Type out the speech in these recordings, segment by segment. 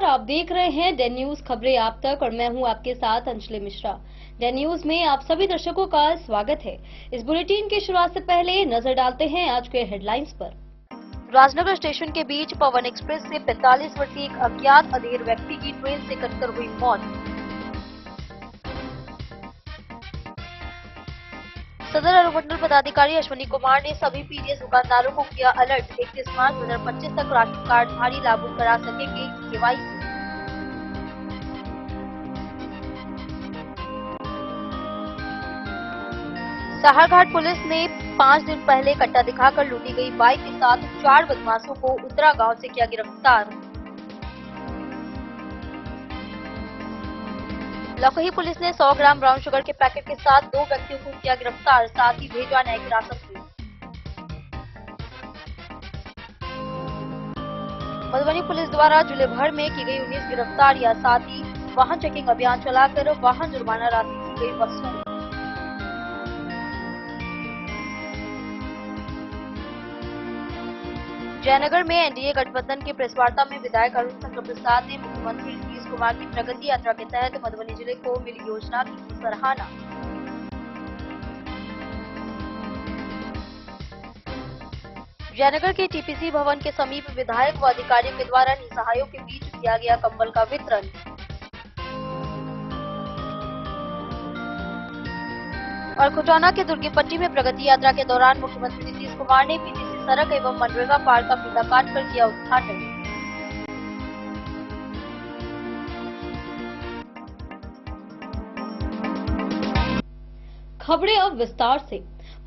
आप देख रहे हैं डे न्यूज खबरें आप तक और मैं हूं आपके साथ अंजलि मिश्रा। डे न्यूज में आप सभी दर्शकों का स्वागत है। इस बुलेटिन की शुरुआत से पहले नजर डालते हैं आज के हेडलाइंस पर। राजनगर स्टेशन के बीच पवन एक्सप्रेस से 45 वर्षीय एक अज्ञात अधेड़ व्यक्ति की ट्रेन से कटकर हुई मौत। सदर अनुमंडल पदाधिकारी अश्वनी कुमार ने सभी पीडीएस दुकानदारों को किया अलर्ट। 31 मार्च 2025 तक राशन कार्डधारी लागू करा सकेंगे केवाईसी। सहारघाट पुलिस ने 5 दिन पहले कट्टा दिखाकर लूटी गई बाइक के साथ 4 बदमाशों को उत्तरा गांव से किया गिरफ्तार। लखोही पुलिस ने 100 ग्राम ब्राउन शुगर के पैकेट के साथ 2 व्यक्तियों को किया गिरफ्तार, साथ ही भेजा न्यायिक हिरासत में। मधुबनी पुलिस द्वारा जिले भर में की गई 19 गिरफ्तारियां, साथ ही वाहन चेकिंग अभियान चलाकर वाहन जुर्माना राशि की गई वसूल। जयनगर में एनडीए गठबंधन की प्रेस वार्ता में विधायक अरुण शंकर प्रसाद ने मुख्यमंत्री नीतीश कुमार की प्रगति यात्रा के तहत मधुबनी जिले को मिली योजना की सराहना। जयनगर के टीपीसी भवन के समीप विधायक व अधिकारियों के द्वारा निसहायों के बीच किया गया कंबल का वितरण। और खुटाना के दुर्गीपट्टी में प्रगति यात्रा के दौरान मुख्यमंत्री नीतीश कुमार ने पीटीसी सड़क एवं मनरेगा पार्क का फीता काटकर किया उद्घाटन। खबरें अब विस्तार से।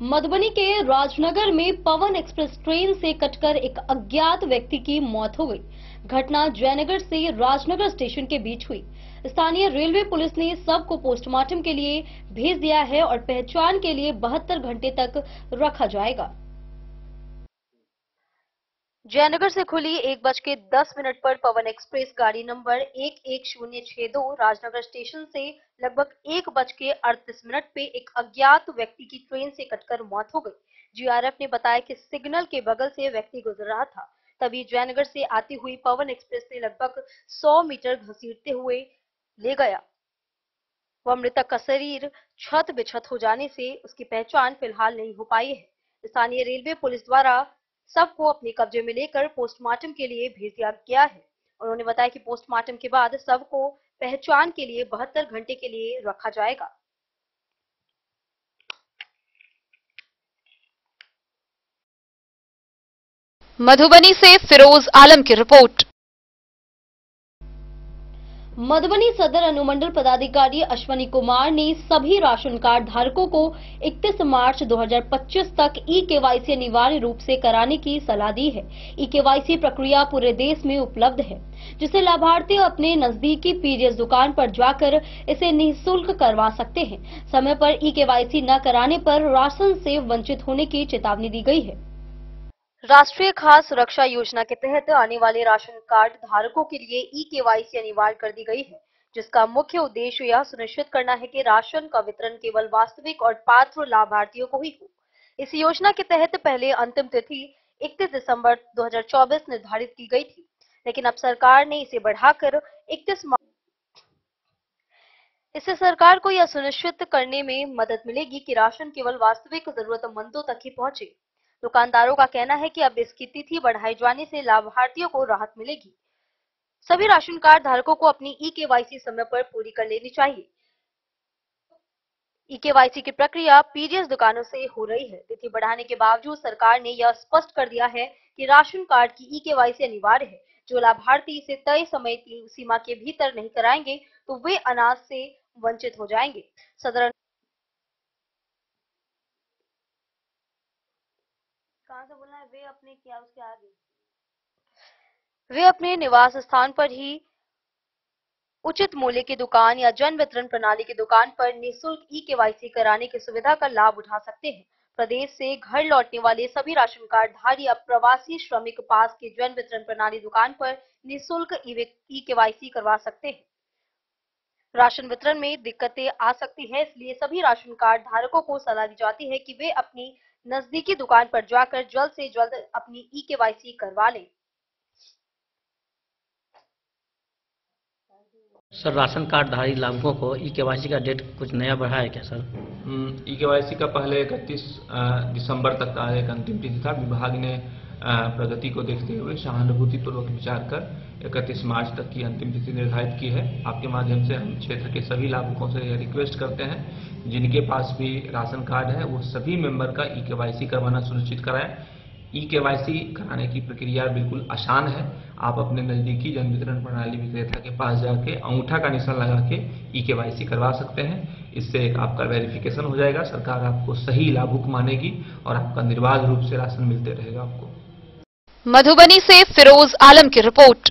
मधुबनी के राजनगर में पवन एक्सप्रेस ट्रेन से कटकर एक अज्ञात व्यक्ति की मौत हो गई। घटना जयनगर से राजनगर स्टेशन के बीच हुई। स्थानीय रेलवे पुलिस ने शव को पोस्टमार्टम के लिए भेज दिया है और पहचान के लिए 72 घंटे तक रखा जाएगा। जयनगर से खुली 1:10 पर पवन एक्सप्रेस गाड़ी नंबर 11062 राजनगर स्टेशन से लगभग 1:38 पे एक अज्ञात व्यक्ति की ट्रेन से कटकर मौत हो गई। जीआरएफ ने बताया कि सिग्नल के बगल से व्यक्ति गुजर रहा था, तभी जयनगर से आती हुई पवन एक्सप्रेस ने लगभग 100 मीटर घसीटते हुए ले गया। वह मृतक का शरीर क्षत विक्षत हो जाने से उसकी पहचान फिलहाल नहीं हो पाई है। स्थानीय रेलवे पुलिस द्वारा शव को अपने कब्जे में लेकर पोस्टमार्टम के लिए भेज दिया गया है। उन्होंने बताया कि पोस्टमार्टम के बाद शव को पहचान के लिए 72 घंटे के लिए रखा जाएगा। मधुबनी से फिरोज आलम की रिपोर्ट। मधुबनी सदर अनुमंडल पदाधिकारी अश्वनी कुमार ने सभी राशन कार्ड धारकों को 31 मार्च 2025 तक ई-केवाईसी अनिवार्य रूप से कराने की सलाह दी है। ई-केवाईसी प्रक्रिया पूरे देश में उपलब्ध है, जिसे लाभार्थी अपने नजदीकी पीडीएस दुकान पर जाकर इसे निःशुल्क करवा सकते हैं। समय पर ई-केवाईसी न कराने पर राशन से वंचित होने की चेतावनी दी गई है। राष्ट्रीय खाद्य सुरक्षा योजना के तहत आने वाले राशन कार्ड धारकों के लिए ई-केवाईसी अनिवार्य कर दी गई है, जिसका मुख्य उद्देश्य यह सुनिश्चित करना है कि राशन का वितरण केवल वास्तविक और पात्र लाभार्थियों को ही हो। इस योजना के तहत पहले अंतिम तिथि 31 दिसंबर 2024 निर्धारित की गई थी, लेकिन अब सरकार ने इसे बढ़ाकर 31 मार्च। इससे सरकार को यह सुनिश्चित करने में मदद मिलेगी कि राशन केवल वास्तविक जरूरतमंदों तक ही पहुंचे। दुकानदारों का कहना है कि अब इसकी तिथि बढ़ाए जाने से लाभार्थियों को राहत मिलेगी। सभी राशन कार्ड धारकों को अपनी ई-केवाईसी समय पर पूरी कर लेनी चाहिए। ई-केवाईसी की प्रक्रिया पीडीएस दुकानों से हो रही है। तिथि बढ़ाने के बावजूद सरकार ने यह स्पष्ट कर दिया है कि राशन कार्ड की ई-केवाईसी अनिवार्य है। जो लाभार्थी इसे तय समय की सीमा के भीतर नहीं कराएंगे तो वे अनाज से वंचित हो जाएंगे। सदर कहां से बोलना है, वे अपने क्या उसके आगे वे अपने निवास स्थान पर ही उचित मूल्य की दुकान या जन वितरण प्रणाली की दुकान पर निःशुल्क ई-केवाईसी कराने की सुविधा का लाभ उठा सकते हैं। प्रदेश से घर लौटने वाले सभी राशन कार्ड धारी अब प्रवासी श्रमिक पास की जन वितरण प्रणाली दुकान पर निःशुल्क ई-केवाईसी करवा सकते हैं। राशन वितरण में दिक्कतें आ सकती है, इसलिए सभी राशन कार्ड धारकों को सलाह दी जाती है कि वे अपनी नजदीकी दुकान पर जाकर जल्द से जल्द अपनी ई-केवाईसी करवा लें। सर, राशन कार्ड धारी लाभुकों को ई-केवाईसी का डेट कुछ नया बढ़ा है क्या सर? ई-केवाईसी का पहले 31 दिसंबर तक का एक अंतिम तिथि था। विभाग ने प्रगति को देखते हुए सहानुभूतिपूर्वक विचार कर 31 मार्च तक की अंतिम तिथि निर्धारित की है। आपके माध्यम से हम क्षेत्र के सभी लाभुकों से यह रिक्वेस्ट करते हैं, जिनके पास भी राशन कार्ड है वो सभी मेंबर का ई-केवाईसी करवाना सुनिश्चित कराएं। ई-केवाईसी कराने की प्रक्रिया बिल्कुल आसान है। आप अपने नजदीकी जन वितरण प्रणाली विक्रेता के पास जाके अंगूठा का निशान लगा के ई-केवाईसी करवा सकते हैं। इससे आपका वेरिफिकेशन हो जाएगा, सरकार आपको सही लाभुक मानेगी और आपका निर्बाध रूप से राशन मिलते रहेगा आपको। मधुबनी से फिरोज आलम की रिपोर्ट।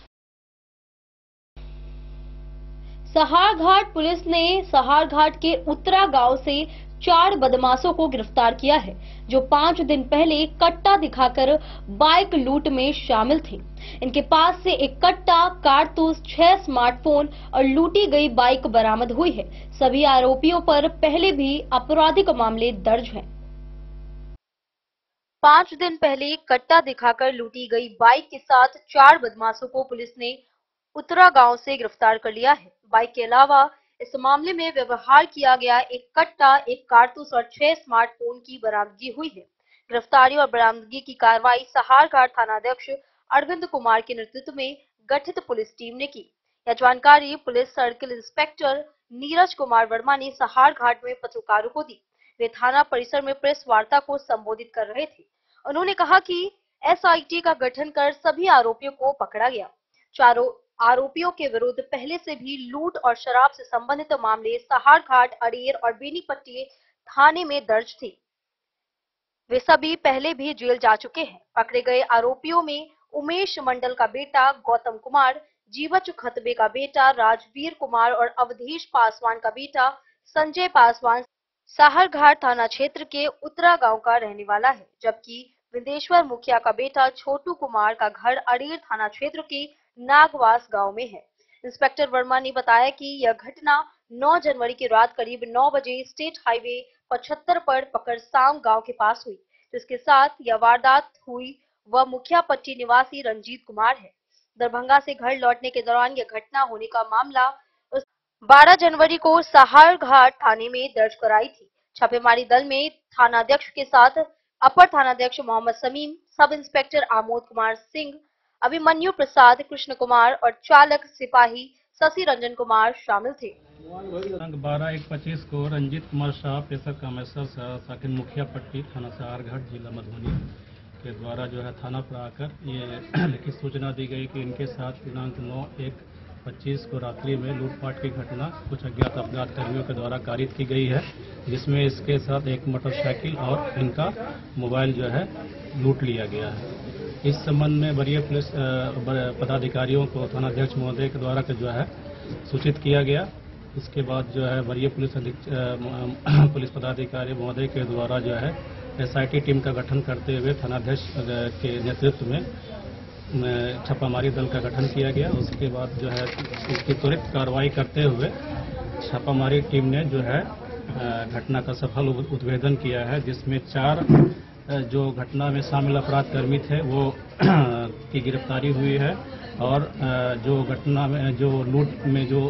सहारघाट पुलिस ने सहारघाट के उत्तरा गांव से 4 बदमाशों को गिरफ्तार किया है, जो 5 दिन पहले कट्टा दिखाकर बाइक लूट में शामिल थे। इनके पास से एक कट्टा, कारतूस, 6 स्मार्टफोन और लूटी गई बाइक बरामद हुई है। सभी आरोपियों पर पहले भी आपराधिक मामले दर्ज हैं। 5 दिन पहले कट्टा दिखाकर लूटी गई बाइक के साथ 4 बदमाशों को पुलिस ने उत्तरा गांव से गिरफ्तार कर लिया है। बाइक के अलावा इस मामले में व्यवहार किया गया एक कट्टा, एक कारतूस और 6 स्मार्टफोन की बरामदगी हुई है। गिरफ्तारी और बरामदगी की कार्रवाई सहारघाट थानाध्यक्ष अरविंद कुमार के नेतृत्व में गठित पुलिस टीम ने की। यह जानकारी police circle inspector Neeraj Kumar Verma ने सहारघाट में पत्रकारों को दी। वे थाना परिसर में प्रेस वार्ता को संबोधित कर रहे थे। उन्होंने कहा कि एसआईटी का गठन कर सभी आरोपियों को पकड़ा गया। चारों आरोपियों के विरुद्ध पहले से भी लूट और शराब से संबंधित मामले सहारघाट, अरेर और बेनीपट्टी थाने में दर्ज थे। वे सभी पहले भी जेल जा चुके हैं। पकड़े गए आरोपियों में उमेश मंडल का बेटा गौतम कुमार, जीवच खतबे का बेटा राजवीर कुमार और अवधेश पासवान का बेटा संजय पासवान सहारघाट थाना क्षेत्र के उत्तरा गांव का रहने वाला है, जबकि विदेश्वर मुखिया का बेटा छोटू कुमार का घर अरेर थाना क्षेत्र के नागवास गांव में है। इंस्पेक्टर वर्मा ने बताया कि यह घटना 9 जनवरी की रात करीब 9 बजे स्टेट हाईवे 75 पर पकड़साम गांव के पास हुई। जिसके साथ यह वारदात हुई वह मुखिया पट्टी निवासी रंजीत कुमार है। दरभंगा से घर लौटने के दौरान यह घटना होने का मामला 12 जनवरी को सहारघाट थाने में दर्ज कराई थी। छापेमारी दल में थानाध्यक्ष के साथ अपर थानाध्यक्ष मोहम्मद समीम, सब इंस्पेक्टर आमोद कुमार सिंह, अभिमन्यु प्रसाद, कृष्ण कुमार और चालक सिपाही शशि रंजन कुमार शामिल थे। 12/1/25 को रंजीत कुमार शाह, पेशा कामेश्वर साकिन मुखिया पट्टी, थाना सहारघाट, जिला मधुबनी के द्वारा जो है थाना पर आकर ये लिखित सूचना दी गई कि इनके साथ दिनांक 9/1/25 को रात्रि में लूटपाट की घटना कुछ अज्ञात अपराध कर्मियों के द्वारा कारित की गई है, जिसमें इसके साथ एक मोटरसाइकिल और इनका मोबाइल जो है लूट लिया गया है। इस संबंध में वरीय पुलिस पदाधिकारियों को थानाध्यक्ष महोदय के द्वारा जो है सूचित किया गया। इसके बाद जो है वरीय पुलिस पदाधिकारी महोदय के द्वारा जो है एसआईटी टीम का गठन करते हुए थानाध्यक्ष के नेतृत्व में छापामारी दल का गठन किया गया। उसके बाद जो है इसकी त्वरित कार्रवाई करते हुए छापामारी टीम ने जो है घटना का सफल उद्भेदन किया है, जिसमें 4 जो घटना में शामिल अपराध कर्मी थे वो की गिरफ्तारी हुई है और जो घटना में जो लूट में जो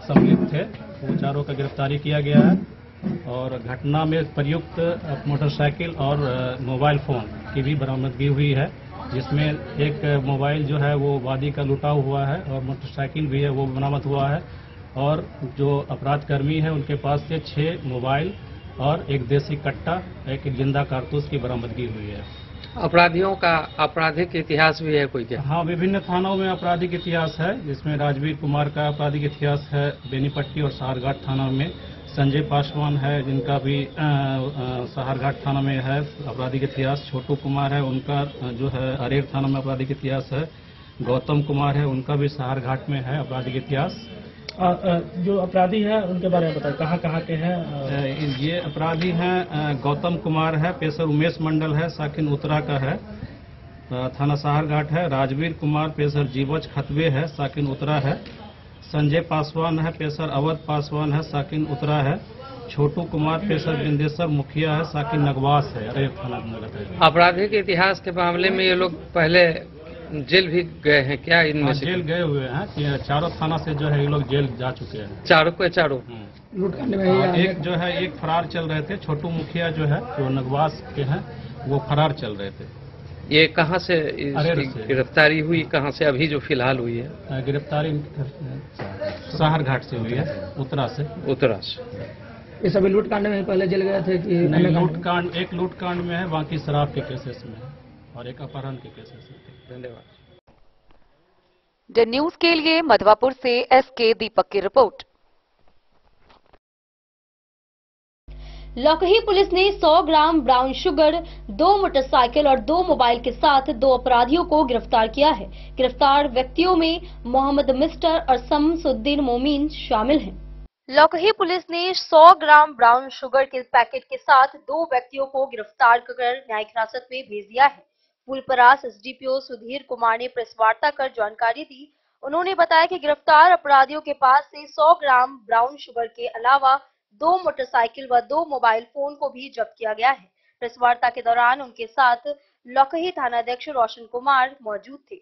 सम्मिलित थे वो चारों का गिरफ्तारी किया गया है और घटना में प्रयुक्त मोटरसाइकिल और मोबाइल फोन की भी बरामदगी हुई है, जिसमें एक मोबाइल जो है वो वादी का लूटा हुआ है और मोटरसाइकिल भी है वो बरामद हुआ है और जो अपराध कर्मी है उनके पास से 6 मोबाइल और एक देसी कट्टा, एक जिंदा कारतूस की बरामदगी हुई है। अपराधियों का आपराधिक इतिहास भी है कोई क्या? हाँ, विभिन्न थानों में आपराधिक इतिहास है, जिसमें राजवीर कुमार का आपराधिक इतिहास है बेनीपट्टी और सहारघाट थाना में। संजय पासवान है जिनका भी सहारघाट थाना में है आपराधिक इतिहास। छोटू कुमार है, उनका जो है अरेर थाना में आपराधिक इतिहास है। गौतम कुमार है, उनका भी सहारघाट में है आपराधिक इतिहास। जो अपराधी है उनके बारे में बताएं, कहाँ के हैं? ये अपराधी हैं गौतम कुमार है, पेशर उमेश मंडल है, साकिन उत्तरा का है, थाना सहारघाट है। राजवीर कुमार पेशर जीवच खतबे है, साकिन उत्तरा है। संजय पासवान है, पेशर अवध पासवान है, साकिन उत्तरा है। छोटू कुमार पेशर बिंदेश्वर मुखिया है, साकिन नगवास है, अरेर थाना में है। आपराधिक इतिहास के मामले में ये लोग पहले जेल भी गए हैं क्या इनमें हाँ, से? जेल गए हुए हैं कि चारों थाना से जो है ये लोग जेल जा चुके हैं। चारों के चारों? लूटकांड में और एक जो है एक फरार चल रहे थे, छोटू मुखिया जो है जो नगवास के हैं वो फरार चल रहे थे। ये कहाँ से अरेर इसकी से। गिरफ्तारी हुई, कहाँ से अभी जो फिलहाल हुई है? गिरफ्तारी सहर घाट से हुई है, उत्तरा से। उत्तरा से। ये सभी लूटकांड में पहले जेल गए थे कि नहीं, अन्य कांड में? लूटकांड एक लूटकांड में है, बाकी शराब के केसेस में है और एक अपहरण के केसेस में। धन्यवाद। द न्यूज के लिए मधवापुर से एसके दीपक की रिपोर्ट। लखही पुलिस ने 100 ग्राम ब्राउन शुगर, 2 मोटरसाइकिल और 2 मोबाइल के साथ 2 अपराधियों को गिरफ्तार किया है। गिरफ्तार व्यक्तियों में मोहम्मद मिस्टर और शमसुद्दीन मोमीन शामिल हैं। लखही पुलिस ने 100 ग्राम ब्राउन शुगर के पैकेट के साथ 2 व्यक्तियों को गिरफ्तार कर न्यायिक हिरासत में भेज दिया है। फूलपरास एसडीपीओ सुधीर कुमार ने प्रेस वार्ता कर जानकारी दी। उन्होंने बताया कि गिरफ्तार अपराधियों के पास से 100 ग्राम ब्राउन शुगर के अलावा 2 मोटरसाइकिल व 2 मोबाइल फोन को भी जब्त किया गया है। प्रेस वार्ता के दौरान उनके साथ लखही थानाध्यक्ष रोशन कुमार मौजूद थे।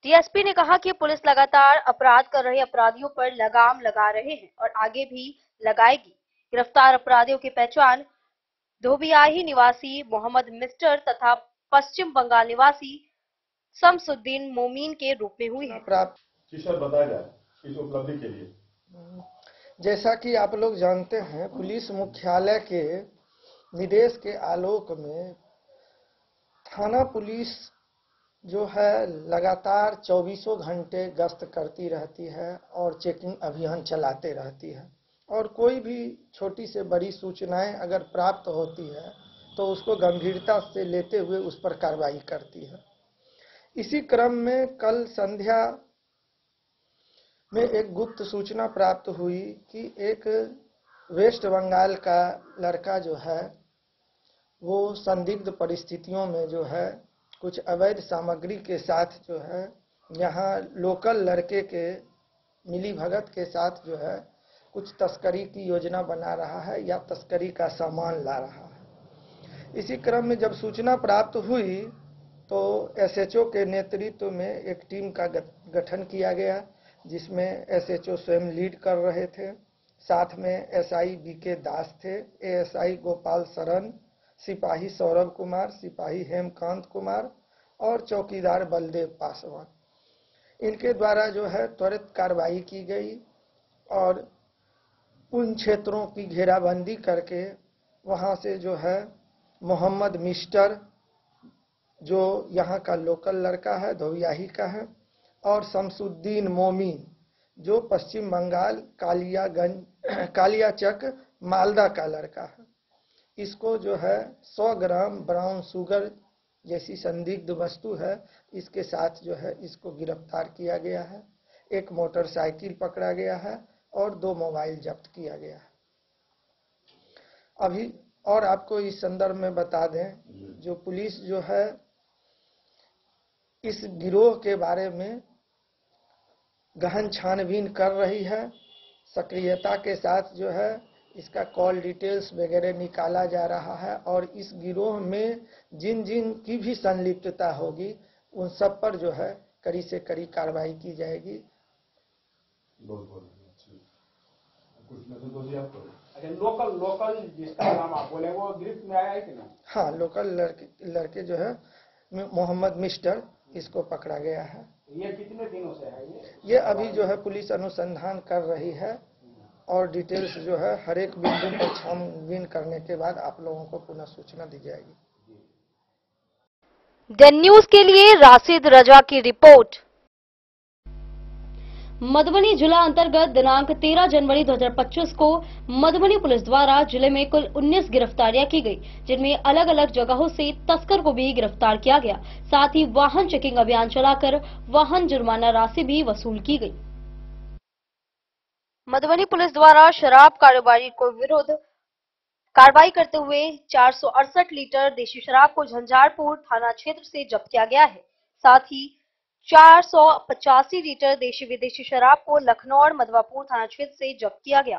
डीएसपी ने कहा कि पुलिस लगातार अपराध कर रहे अपराधियों पर लगाम लगा रहे हैं और आगे भी लगाएगी। गिरफ्तार अपराधियों की पहचान धोबियाही निवासी मोहम्मद मिस्टर तथा पश्चिम बंगाल निवासी शमसुद्दीन मोमीन के रूप में हुई है। सर बताया जाए इस उपलब्धि के लिए। जैसा कि आप लोग जानते हैं, पुलिस मुख्यालय के निर्देश के आलोक में थाना पुलिस जो है लगातार 24 घंटे गश्त करती रहती है और चेकिंग अभियान चलाते रहती है और कोई भी छोटी से बड़ी सूचनाएं अगर प्राप्त होती है तो उसको गंभीरता से लेते हुए उस पर कार्रवाई करती है। इसी क्रम में कल संध्या में एक गुप्त सूचना प्राप्त हुई कि एक वेस्ट बंगाल का लड़का जो है वो संदिग्ध परिस्थितियों में जो है कुछ अवैध सामग्री के साथ जो है यहाँ लोकल लड़के के मिली भगत के साथ जो है कुछ तस्करी की योजना बना रहा है या तस्करी का सामान ला रहा है। इसी क्रम में जब सूचना प्राप्त हुई तो एसएचओ के नेतृत्व में एक टीम का गठन किया गया जिसमें एसएचओ स्वयं लीड कर रहे थे। साथ में एसआई बीके दास थे, एएसआई गोपाल शरण, सिपाही सौरभ कुमार, सिपाही हेमकांत कुमार और चौकीदार बलदेव पासवान। इनके द्वारा जो है त्वरित कार्रवाई की गई और उन क्षेत्रों की घेराबंदी करके वहां से जो है मोहम्मद मिस्टर जो यहाँ का लोकल लड़का है, धोबियाही का है, और शमसुद्दीन मोमीन जो पश्चिम बंगाल कालियाचक मालदा का लड़का है, इसको जो है 100 ग्राम ब्राउन शुगर जैसी संदिग्ध वस्तु है इसके साथ जो है इसको गिरफ्तार किया गया है। एक मोटरसाइकिल पकड़ा गया है और 2 मोबाइल जब्त किया गया है। अभी और आपको इस संदर्भ में बता दें, जो पुलिस जो है इस गिरोह के बारे में गहन छानबीन कर रही है। सक्रियता के साथ जो है इसका कॉल डिटेल्स वगैरह निकाला जा रहा है और इस गिरोह में जिन जिन की भी संलिप्तता होगी उन सब पर जो है कड़ी से कड़ी कार्रवाई की जाएगी। लोकल जिसका नाम आप बोले वो गिरफ्त में आया है कि नहीं? हाँ, लोकल लड़के जो है मोहम्मद मिस्टर इसको पकड़ा गया है। ये कितने दिनों से है ये अभी जो है पुलिस अनुसंधान कर रही है और डिटेल्स जो है हर एक बिंदु पर छानबीन करने के बाद आप लोगों को पुनः सूचना दी जाएगी। द न्यूज के लिए राशिद रजा की रिपोर्ट। मधुबनी जिला अंतर्गत दिनांक 13 जनवरी 2025 को मधुबनी पुलिस द्वारा जिले में कुल 19 गिरफ्तारियां की गई, जिनमें अलग अलग जगहों से तस्कर को भी गिरफ्तार किया गया। साथ ही वाहन चेकिंग अभियान चलाकर वाहन जुर्माना राशि भी वसूल की गई। मधुबनी पुलिस द्वारा शराब कारोबारी को विरुद्ध कार्रवाई करते हुए 468 लीटर देशी शराब को झंझारपुर थाना क्षेत्र से जब्त किया गया है। साथ ही 485 लीटर देशी विदेशी शराब को लखनऊ और मधवापुर थाना क्षेत्र से जब्त किया गया।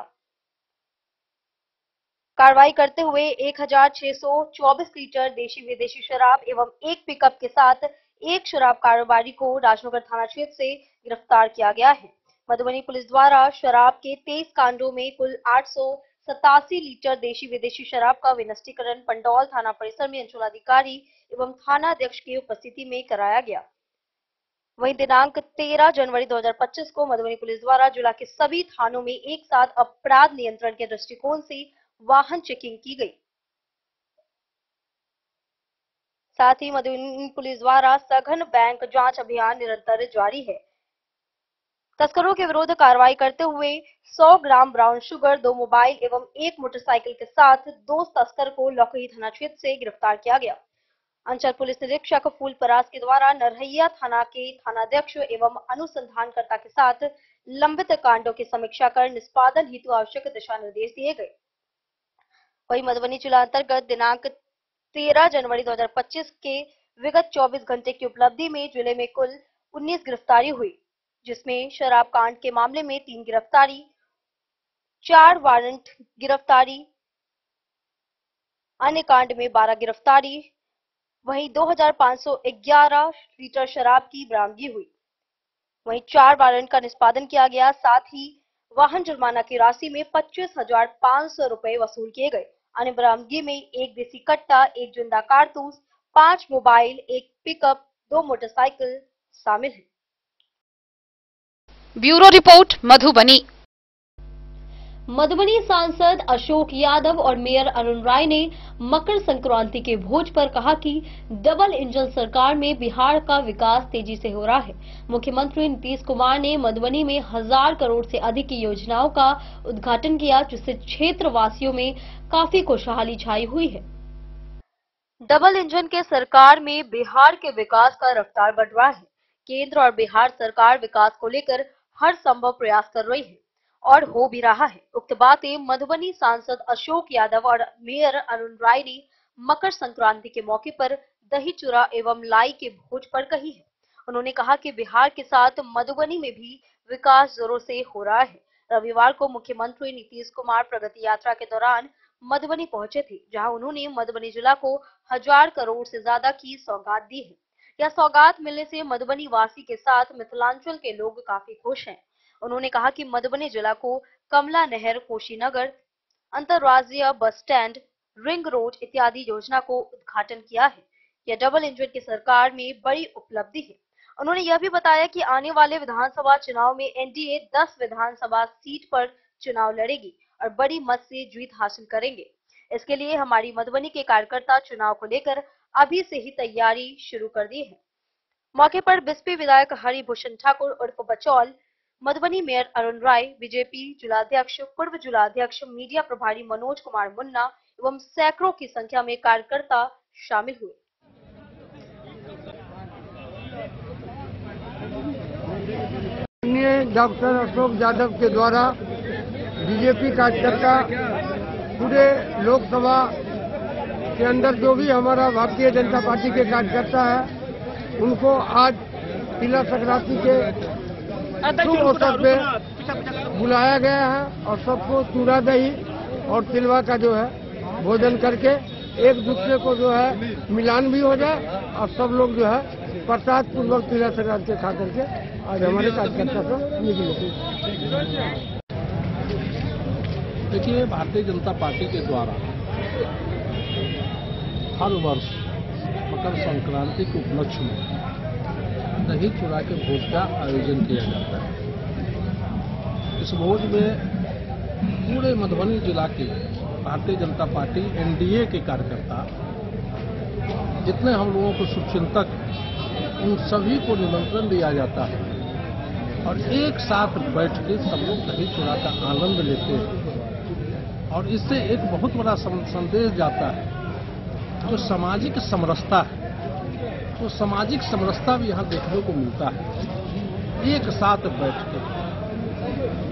कार्रवाई करते हुए 1624 लीटर देशी विदेशी शराब एवं एक पिकअप के साथ एक शराब कारोबारी को राजनगर थाना क्षेत्र से गिरफ्तार किया गया है। मधुबनी पुलिस द्वारा शराब के 23 कांडों में कुल 887 लीटर देशी विदेशी शराब का विनिष्टीकरण पंडौल थाना परिसर में अंचलाधिकारी एवं थाना अध्यक्ष की उपस्थिति में कराया गया। वहीं दिनांक 13 जनवरी 2025 को मधुबनी पुलिस द्वारा जिला के सभी थानों में एक साथ अपराध नियंत्रण के दृष्टिकोण से वाहन चेकिंग की गई। साथ ही मधुबनी पुलिस द्वारा सघन बैंक जांच अभियान निरंतर जारी है। तस्करों के विरुद्ध कार्रवाई करते हुए 100 ग्राम ब्राउन शुगर, 2 मोबाइल एवं 1 मोटरसाइकिल के साथ 2 तस्कर को लौकही थाना क्षेत्र से गिरफ्तार किया गया। अंचल पुलिस निरीक्षक फूलपरास के द्वारा नरहैया थाना के थानाध्यक्ष एवं अनुसंधानकर्ता के साथ लंबित कांडों की समीक्षा कर निष्पादन हेतु आवश्यक दिशा निर्देश दिए गए। वहीं मधुबनी जिला अंतर्गत दिनांक 13 जनवरी 2025 के विगत 24 घंटे की उपलब्धि में जिले में कुल 19 गिरफ्तारी हुई, जिसमें शराब कांड के मामले में 3 गिरफ्तारी, 4 वारंट गिरफ्तारी, अन्य कांड में 12 गिरफ्तारी, वहीं 2511 लीटर शराब की बरामदगी हुई। वहीं 4 वारंट का निष्पादन किया गया। साथ ही वाहन जुर्माना की राशि में 25,500 रुपए वसूल किए गए। अन्य बरामदगी में 1 देसी कट्टा, 1 जिंदा कारतूस, 5 मोबाइल, 1 पिकअप, 2 मोटरसाइकिल शामिल है। Bureau report Madhubani. मधुबनी सांसद अशोक यादव और मेयर अरुण राय ने मकर संक्रांति के भोज पर कहा कि डबल इंजन सरकार में बिहार का विकास तेजी से हो रहा है। मुख्यमंत्री नीतीश कुमार ने मधुबनी में 1000 करोड़ से अधिक की योजनाओं का उद्घाटन किया, जिससे क्षेत्र वासियों में काफी खुशहाली छाई हुई है। डबल इंजन के सरकार में बिहार के विकास का रफ्तार बढ़ रहा है। केंद्र और बिहार सरकार विकास को लेकर हर संभव प्रयास कर रही है और हो भी रहा है। उक्त बातें मधुबनी सांसद अशोक यादव और मेयर अरुण राय ने मकर संक्रांति के मौके पर दही चूड़ा एवं लाई के भोज पर कही है। उन्होंने कहा कि बिहार के साथ मधुबनी में भी विकास जोरों से हो रहा है। रविवार को मुख्यमंत्री नीतीश कुमार प्रगति यात्रा के दौरान मधुबनी पहुंचे थे, जहां उन्होंने मधुबनी जिला को 1000 करोड़ से ज्यादा की सौगात दी है। यह सौगात मिलने से मधुबनी वासी के साथ मिथिलांचल के लोग काफी खुश हैं। उन्होंने कहा कि मधुबनी जिला को कमला नहर, कोशीनगर, अंतरराज्यीय बस स्टैंड, रिंग रोड इत्यादि योजना को उद्घाटन किया है। यह डबल इंजन की सरकार में बड़ी उपलब्धि है। उन्होंने यह भी बताया कि आने वाले विधानसभा चुनाव में एनडीए 10 विधानसभा सीट पर चुनाव लड़ेगी और बड़ी मत से जीत हासिल करेंगे। इसके लिए हमारी मधुबनी के कार्यकर्ता चुनाव को लेकर अभी से ही तैयारी शुरू कर दी है। मौके पर बिस्पी विधायक हरिभूषण ठाकुर उर्फ बचौल, मधुबनी मेयर अरुण राय, बीजेपी जिलाध्यक्ष, पूर्व जिलाध्यक्ष, मीडिया प्रभारी मनोज कुमार मुन्ना एवं सैकड़ों की संख्या में कार्यकर्ता शामिल हुए। डॉक्टर अशोक यादव के द्वारा बीजेपी कार्यकर्ता पूरे लोकसभा के अंदर जो भी हमारा भारतीय जनता पार्टी के कार्यकर्ता है, उनको आज तिला संक्रांति के शुभ अवसर पे बुलाया गया है और सबको चूड़ा दही और तिलवा का जो है भोजन करके एक दूसरे को जो है मिलान भी हो जाए और सब लोग जो है प्रसाद पूर्वक तिला संक्रांति खा करके आज हमारे कार्यकर्ता से निकले। देखिए, भारतीय जनता पार्टी के द्वारा हर वर्ष मकर संक्रांति के उपलक्ष्य में दही चूड़ा के भोज का आयोजन किया जाता है। इस भोज में पूरे मधुबनी जिला के भारतीय जनता पार्टी एनडीए के कार्यकर्ता, जितने हम लोगों को शुभचिंतक, उन सभी को निमंत्रण दिया जाता है और एक साथ बैठ के सब लोग दही चूड़ा का आनंद लेते हैं और इससे एक बहुत बड़ा संदेश जाता है। जो सामाजिक समरसता है, तो सामाजिक समरसता भी यहाँ देखने को मिलता है। एक साथ बैठ के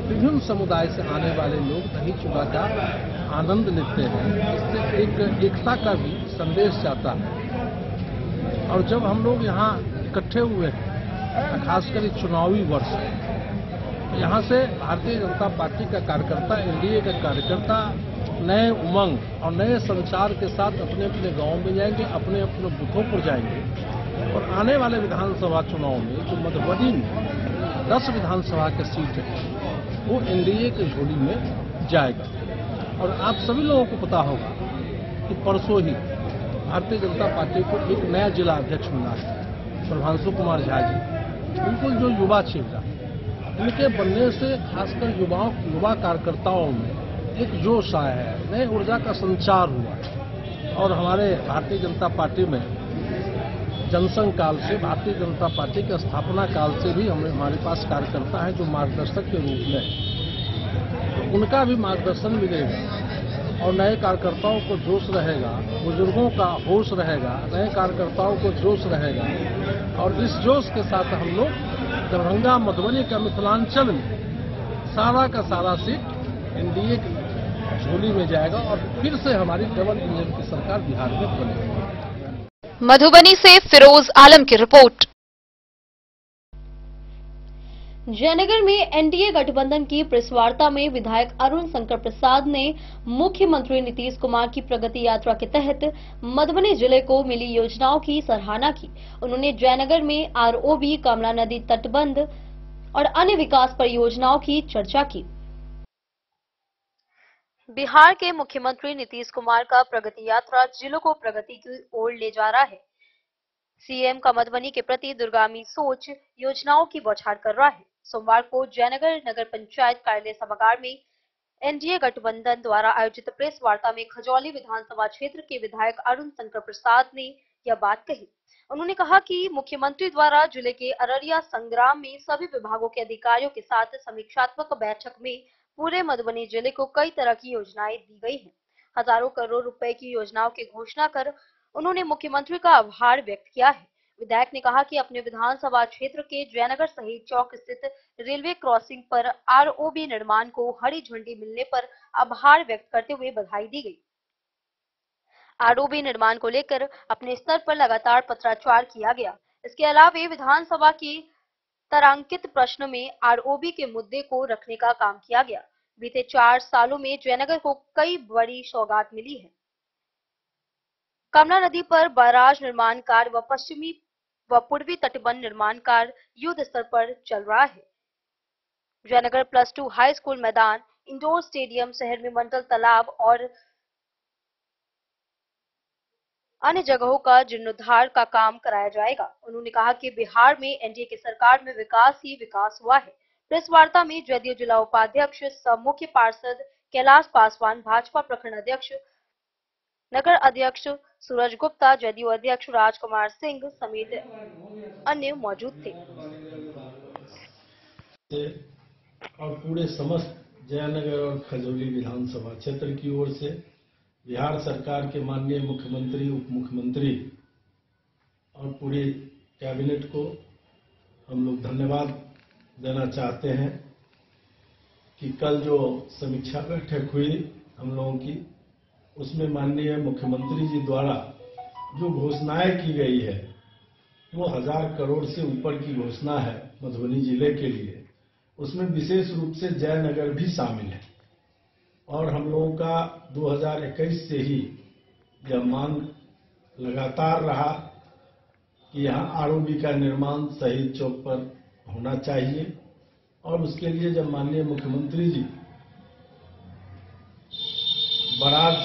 विभिन्न समुदाय से आने वाले लोग दही चूड़ा का आनंद लेते हैं। इससे एक एकता का भी संदेश जाता है। और जब हम लोग यहाँ इकट्ठे हुए हैं, खासकर चुनावी वर्ष, यहाँ से भारतीय जनता पार्टी का कार्यकर्ता, एनडीए का कार्यकर्ता नए उमंग और नए संचार के साथ अपने अपने गांव में जाएंगे, अपने अपने बूथों पर जाएंगे और आने वाले विधानसभा चुनाव में जो मधुबनी में 10 विधानसभा के सीट है वो एनडीए की झोली में जाएगा। और आप सभी लोगों को पता होगा कि परसों ही भारतीय जनता पार्टी को एक नया जिला अध्यक्ष मिला है, प्रभांशु कुमार झा जी, बिल्कुल जो युवा चेहरा, इनके बनने से खासकर युवा कार्यकर्ताओं में एक जोश आया है, नई ऊर्जा का संचार हुआ है। और हमारे भारतीय जनता पार्टी में जनसंघ काल से, भारतीय जनता पार्टी के स्थापना काल से भी हमारे पास कार्यकर्ता है जो मार्गदर्शक के रूप में, तो उनका भी मार्गदर्शन मिलेगा और नए कार्यकर्ताओं को जोश रहेगा, बुजुर्गों का होश रहेगा, नए कार्यकर्ताओं को जोश रहेगा। और इस जोश के साथ हम लोग दरभंगा, मधुबनी का, मिथिलांचल में सारा का सारा सीट एनडीए की झोली में जाएगा और फिर से हमारी डबल इंजन की सरकार बिहार में बनेगी। मधुबनी से फिरोज आलम की रिपोर्ट। जयनगर में एनडीए गठबंधन की प्रेस वार्ता में विधायक अरुण शंकर प्रसाद ने मुख्यमंत्री नीतीश कुमार की प्रगति यात्रा के तहत मधुबनी जिले को मिली योजनाओं की सराहना की। उन्होंने जयनगर में आरओबी, कमला नदी तटबंध और अन्य विकास परियोजनाओं की चर्चा की। बिहार के मुख्यमंत्री नीतीश कुमार का प्रगति यात्रा जिलों को प्रगति की ओर ले जा रहा है। सीएम का मधुबनी के प्रति दूरगामी सोच योजनाओं की बौछार कर रहा है। सोमवार को जयनगर नगर पंचायत कार्यालय सभागार में एनडीए गठबंधन द्वारा आयोजित प्रेस वार्ता में खजौली विधानसभा क्षेत्र के विधायक अरुण शंकर प्रसाद ने यह बात कही। उन्होंने कहा कि मुख्यमंत्री द्वारा जिले के अररिया संग्राम में सभी विभागों के अधिकारियों के साथ समीक्षात्मक बैठक में पूरे मधुबनी जिले को कई तरह की योजनाएं दी गई हैं। हजारों करोड़ रुपए की योजनाओं की घोषणा कर उन्होंने मुख्यमंत्री का आभार व्यक्त किया है। विधायक ने कहा कि अपने विधानसभा क्षेत्र के जयनगर शहीद चौक स्थित रेलवे क्रॉसिंग पर आरओबी निर्माण को हरी झंडी मिलने पर आभार व्यक्त करते हुए बधाई दी गई। आरओबी निर्माण को लेकर अपने स्तर पर लगातार पत्राचार किया गया। इसके अलावा विधानसभा की तारांकित प्रश्न में आरओबी के मुद्दे को रखने का काम किया गया। बीते 4 सालों में जयनगर को कई बड़ी सौगात मिली है। कमला नदी पर बैराज निर्माण कार्य व पश्चिमी व पूर्वी तटबंध निर्माण कार्य युद्ध स्तर पर चल रहा है। जयनगर +2 हाई स्कूल मैदान, इंडोर स्टेडियम, शहर में मंडल तालाब और अन्य जगहों का जीर्णोद्धार का काम कराया जाएगा। उन्होंने कहा कि बिहार में एनडीए की सरकार में विकास ही विकास हुआ है। प्रेस वार्ता में जदयू जिला उपाध्यक्ष सह मुख्य पार्षद कैलाश पासवान, भाजपा प्रखंड अध्यक्ष, नगर अध्यक्ष सूरज गुप्ता, जदयू अध्यक्ष राजकुमार सिंह समेत अन्य मौजूद थे। और पूरे समस्त जयनगर और खजौली विधानसभा क्षेत्र की ओर से बिहार सरकार के माननीय मुख्यमंत्री, उप मुख्यमंत्री और पूरी कैबिनेट को हम लोग धन्यवाद देना चाहते हैं कि कल जो समीक्षा बैठक हुई हम लोगों की, उसमें माननीय मुख्यमंत्री जी द्वारा जो घोषणाएं की गई है वो 1000 करोड़ से ऊपर की घोषणा है मधुबनी जिले के लिए। उसमें विशेष रूप से जयनगर भी शामिल है और हम लोगों का 2021 से ही यह मांग लगातार रहा कि यहाँ आरओबी का निर्माण शहीद चौक पर होना चाहिए। और उसके लिए जब माननीय मुख्यमंत्री जी बराज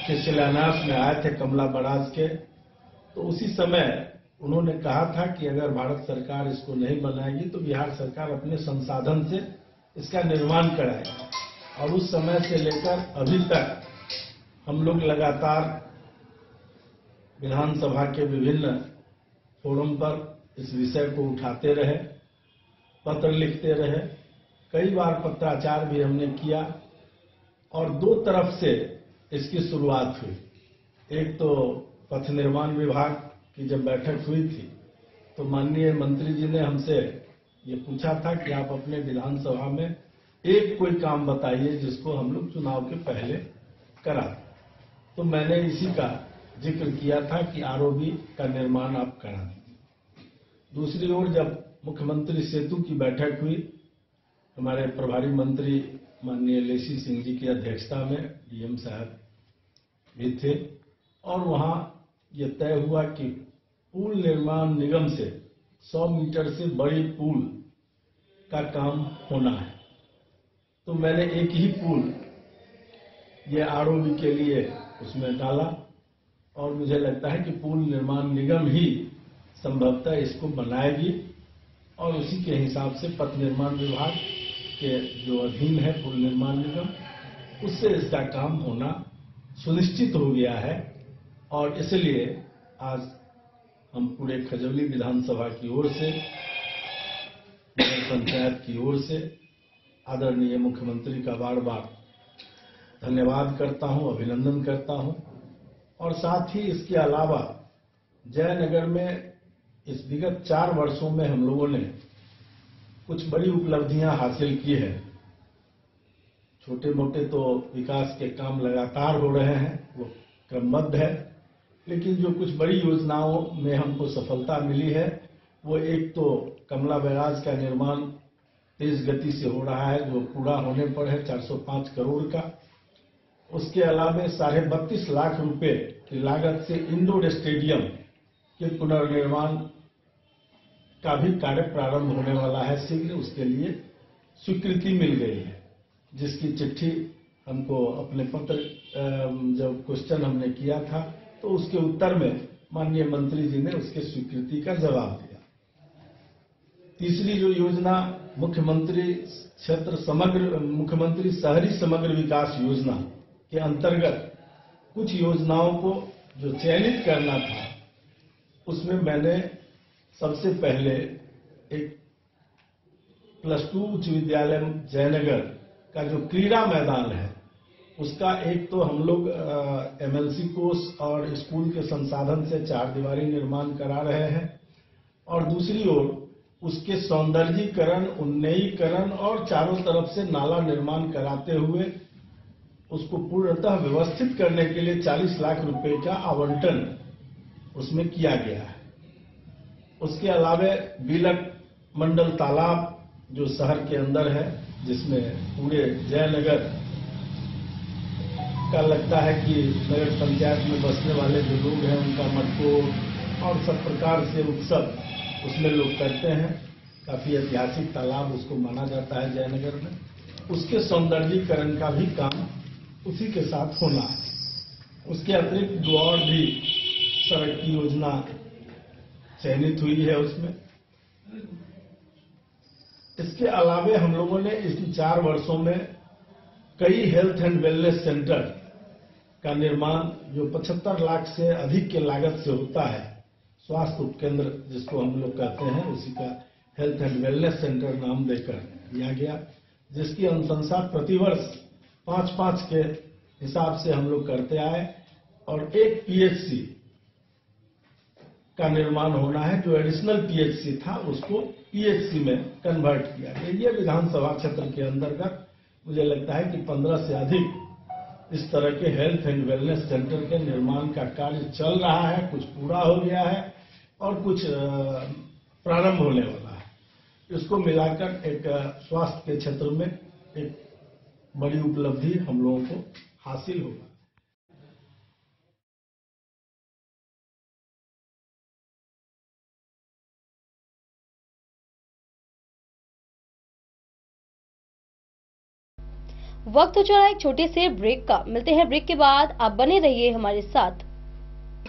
के शिलान्यास में आए थे, कमला बराज के, तो उसी समय उन्होंने कहा था कि अगर भारत सरकार इसको नहीं बनाएगी तो बिहार सरकार अपने संसाधन से इसका निर्माण कराएगी। और उस समय से लेकर अभी तक हम लोग लगातार विधानसभा के विभिन्न फोरम पर इस विषय को उठाते रहे, पत्र लिखते रहे, कई बार पत्राचार भी हमने किया और 2 तरफ से इसकी शुरुआत हुई। एक तो पथ निर्माण विभाग की जब बैठक हुई थी तो माननीय मंत्री जी ने हमसे ये पूछा था कि आप अपने विधानसभा में एक कोई काम बताइए जिसको हम लोग चुनाव के पहले करा। तो मैंने इसी का जिक्र किया था कि आरओबी का निर्माण आप करा दीजिए। दूसरी ओर जब मुख्यमंत्री सेतु की बैठक हुई, हमारे प्रभारी मंत्री माननीय लेसी सिंह जी की अध्यक्षता में डीएम साहब भी थे और वहां ये तय हुआ कि पुल निर्माण निगम से 100 मीटर से बड़ी पुल का काम होना है। तो मैंने एक ही पुल ये आरओबी के लिए उसमें डाला और मुझे लगता है कि पुल निर्माण निगम ही संभवतः इसको बनाएगी और उसी के हिसाब से पथ निर्माण विभाग के जो अधीन है पुल निर्माण निगम, उससे इसका काम होना सुनिश्चित हो गया है। और इसलिए आज हम पूरे खजौली विधानसभा की ओर से, नगर पंचायत की ओर से आदरणीय मुख्यमंत्री का बार बार धन्यवाद करता हूं, अभिनंदन करता हूं। और साथ ही इसके अलावा जयनगर में इस विगत 4 वर्षों में हम लोगों ने कुछ बड़ी उपलब्धियां हासिल की है। छोटे मोटे तो विकास के काम लगातार हो रहे हैं, वो क्रमबद्ध है, लेकिन जो कुछ बड़ी योजनाओं में हमको सफलता मिली है वो एक तो कमला बैराज का निर्माण तेज गति से हो रहा है, जो पूरा होने पर है 405 करोड़ का। उसके अलावा 32.5 लाख रुपए की लागत से इंडोर स्टेडियम के पुनर्निर्माण का भी कार्य प्रारंभ होने वाला है शीघ्र। उसके लिए स्वीकृति मिल गई है, जिसकी चिट्ठी हमको अपने पत्र जब क्वेश्चन हमने किया था तो उसके उत्तर में माननीय मंत्री जी ने उसके स्वीकृति का जवाब दिया। तीसरी जो योजना मुख्यमंत्री शहरी समग्र विकास योजना के अंतर्गत कुछ योजनाओं को जो चयनित करना था, उसमें मैंने सबसे पहले एक +2 उच्च विद्यालय जयनगर का जो क्रीड़ा मैदान है उसका एक तो हम लोग एमएलसी कोष और स्कूल के संसाधन से 4 दीवारी निर्माण करा रहे हैं और दूसरी ओर उसके सौंदर्यीकरण, उन्नयीकरण और चारों तरफ से नाला निर्माण कराते हुए उसको पूर्णतः व्यवस्थित करने के लिए 40 लाख रुपए का आवंटन उसमें किया गया है। उसके अलावा बिलक मंडल तालाब जो शहर के अंदर है, जिसमें पूरे जयनगर का लगता है कि नगर पंचायत में बसने वाले जो लोग हैं उनका मटकोर और सब प्रकार से उत्सव उसमें लोग करते हैं। काफी ऐतिहासिक तालाब उसको माना जाता है जयनगर में। उसके सौंदर्यीकरण का भी काम उसी के साथ होना है। उसके अतिरिक्त दो और भी सड़क की योजना चयनित हुई है उसमें। इसके अलावे हम लोगों ने इस 4 वर्षों में कई हेल्थ एंड वेलनेस सेंटर का निर्माण जो 75 लाख से अधिक के लागत से होता है, स्वास्थ्य उपकेंद्र जिसको हम लोग कहते हैं, उसी का हेल्थ एंड वेलनेस सेंटर नाम देकर दिया गया, जिसकी अनुशंसा प्रतिवर्ष 5-5 के हिसाब से हम लोग करते आए और एक पीएचसी का निर्माण होना है। जो एडिशनल पीएचसी था उसको पीएचसी में कन्वर्ट किया गया। ये विधानसभा क्षेत्र के अंतर्गत मुझे लगता है कि 15 से अधिक इस तरह के हेल्थ एंड वेलनेस सेंटर के निर्माण का कार्य चल रहा है। कुछ पूरा हो गया है और कुछ प्रारंभ होने वाला है। इसको मिलाकर एक स्वास्थ्य के क्षेत्र में एक बड़ी उपलब्धि हम लोगों को हासिल होगा। वक्त हो चला एक छोटे से ब्रेक का। मिलते हैं ब्रेक के बाद। आप बने रहिए हमारे साथ।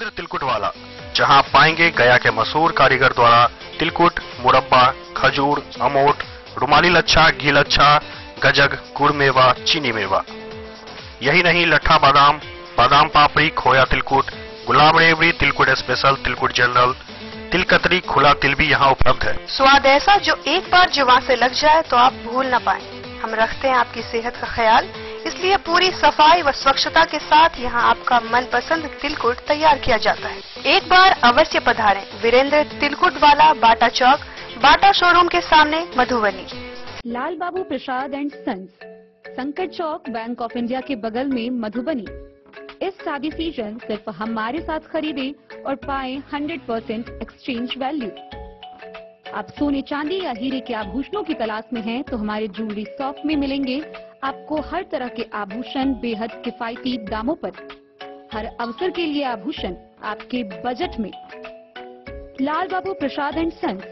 तिलकुट वाला, जहां आप पाएंगे गया के मशहूर कारीगर द्वारा तिलकुट, मुरब्बा, खजूर, अमोट, रुमाली लच्छा, घी लच्छा, गजक, गुड़ मेवा, चीनी मेवा। यही नहीं, लट्ठा बादाम, बादाम पापड़ी, खोया तिलकुट, गुलाब रेवड़ी, तिलकुट स्पेशल, तिलकुट जनरल, तिलकतरी, खुला तिल भी यहाँ उपलब्ध है। स्वाद ऐसा जो एक बार जुबान से लग जाए तो आप भूल न पाए। हम रखते हैं आपकी सेहत का ख्याल, इसलिए पूरी सफाई व स्वच्छता के साथ यहाँ आपका मनपसंद तिलकुट तैयार किया जाता है। एक बार अवश्य पधारें। वीरेंद्र तिलकुट वाला, बाटा चौक, बाटा शोरूम के सामने, मधुबनी। लाल बाबू प्रसाद एंड सन्स, संकट चौक, बैंक ऑफ इंडिया के बगल में, मधुबनी। इस शादी सीजन सिर्फ हमारे साथ खरीदें और पाएं 100% एक्सचेंज वैल्यू। आप सोने चांदी या हीरे के आभूषणों की तलाश में हैं तो हमारे ज्वेलरी शॉप में मिलेंगे आपको हर तरह के आभूषण बेहद किफायती दामों पर, हर अवसर के लिए आभूषण आपके बजट में। लाल बाबू प्रसाद एंड सन्स,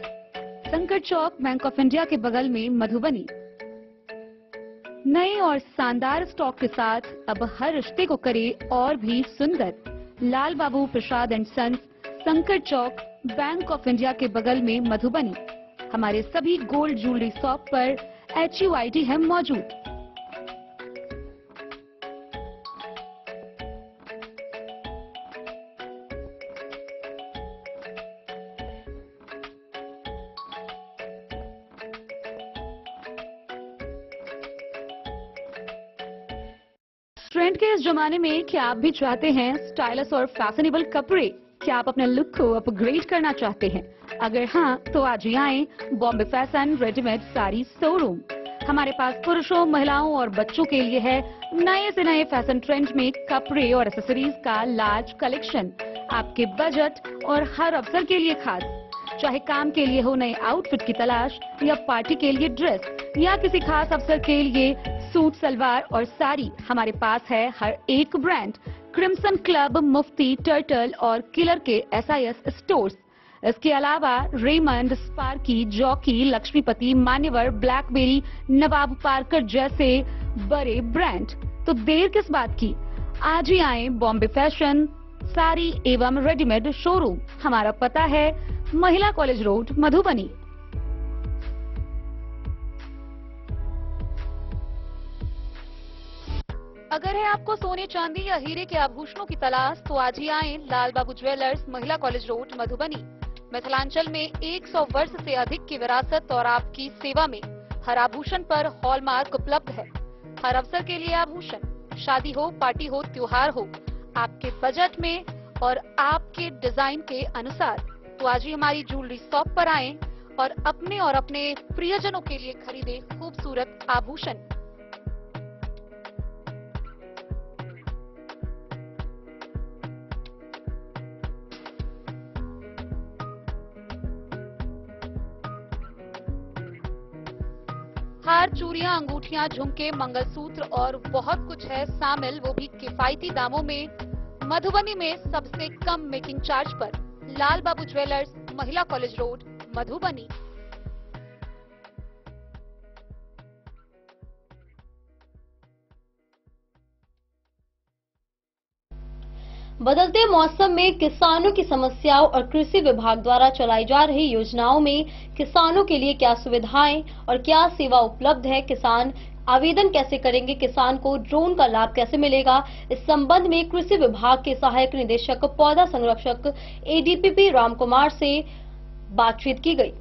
संकट चौक, बैंक ऑफ इंडिया के बगल में, मधुबनी। नए और शानदार स्टॉक के साथ अब हर रिश्ते को करे और भी सुंदर। लाल बाबू प्रसाद एंड सन्स, संकट चौक, बैंक ऑफ इंडिया के बगल में, मधुबनी। हमारे सभी गोल्ड ज्वेलरी शॉप पर HUID है मौजूद। ट्रेंड के इस जमाने में क्या आप भी चाहते हैं स्टाइलिश और फैशनेबल कपड़े? क्या आप अपने लुक को अपग्रेड करना चाहते हैं? अगर हाँ, तो आज ही आएं Bombay fashion readymade sari showroom. हमारे पास पुरुषों, महिलाओं और बच्चों के लिए है नए से नए फैशन ट्रेंड में कपड़े और एक्सेसरीज का लार्ज कलेक्शन, आपके बजट और हर अवसर के लिए खास। चाहे काम के लिए हो नए आउटफिट की तलाश, या पार्टी के लिए ड्रेस, या किसी खास अवसर के लिए सूट, सलवार और साड़ी, हमारे पास है हर एक ब्रांड। क्रिम्सन क्लब, मुफ्ती, टर्टल और किलर के SIS स्टोर्स। इसके अलावा रेमंड, स्पार्की, जॉकी, लक्ष्मीपति, मान्यवर, ब्लैकबेरी, नवाब पार्कर जैसे बड़े ब्रांड। तो देर किस बात की, आज ही आए बॉम्बे फैशन साड़ी एवं रेडीमेड शोरूम। हमारा पता है महिला कॉलेज रोड, मधुबनी। अगर है आपको सोने, चांदी या हीरे के आभूषणों की तलाश, तो आज ही आएं लाल बाबू ज्वेलर्स, महिला कॉलेज रोड, मधुबनी। मिथिलांचल में 100 वर्ष से अधिक की विरासत और आपकी सेवा में हर आभूषण पर हॉलमार्क उपलब्ध है। हर अवसर के लिए आभूषण, शादी हो, पार्टी हो, त्योहार हो, आपके बजट में और आपके डिजाइन के अनुसार। तो आज ही हमारी ज्वेलरी शॉप पर आएं और अपने प्रियजनों के लिए खरीदे खूबसूरत आभूषण। हार, चूड़ियां, अंगूठियां, झुमके, मंगलसूत्र और बहुत कुछ है शामिल, वो भी किफायती दामों में। मधुबनी में सबसे कम मेकिंग चार्ज पर। लाल बाबू ज्वेलर्स, महिला कॉलेज रोड, मधुबनी। बदलते मौसम में किसानों की समस्याओं और कृषि विभाग द्वारा चलाई जा रही योजनाओं में किसानों के लिए क्या सुविधाएं और क्या सेवा उपलब्ध है, किसान आवेदन कैसे करेंगे, किसान को ड्रोन का लाभ कैसे मिलेगा, इस संबंध में कृषि विभाग के सहायक निदेशक पौधा संरक्षक ADPP राम कुमार से बातचीत की गई।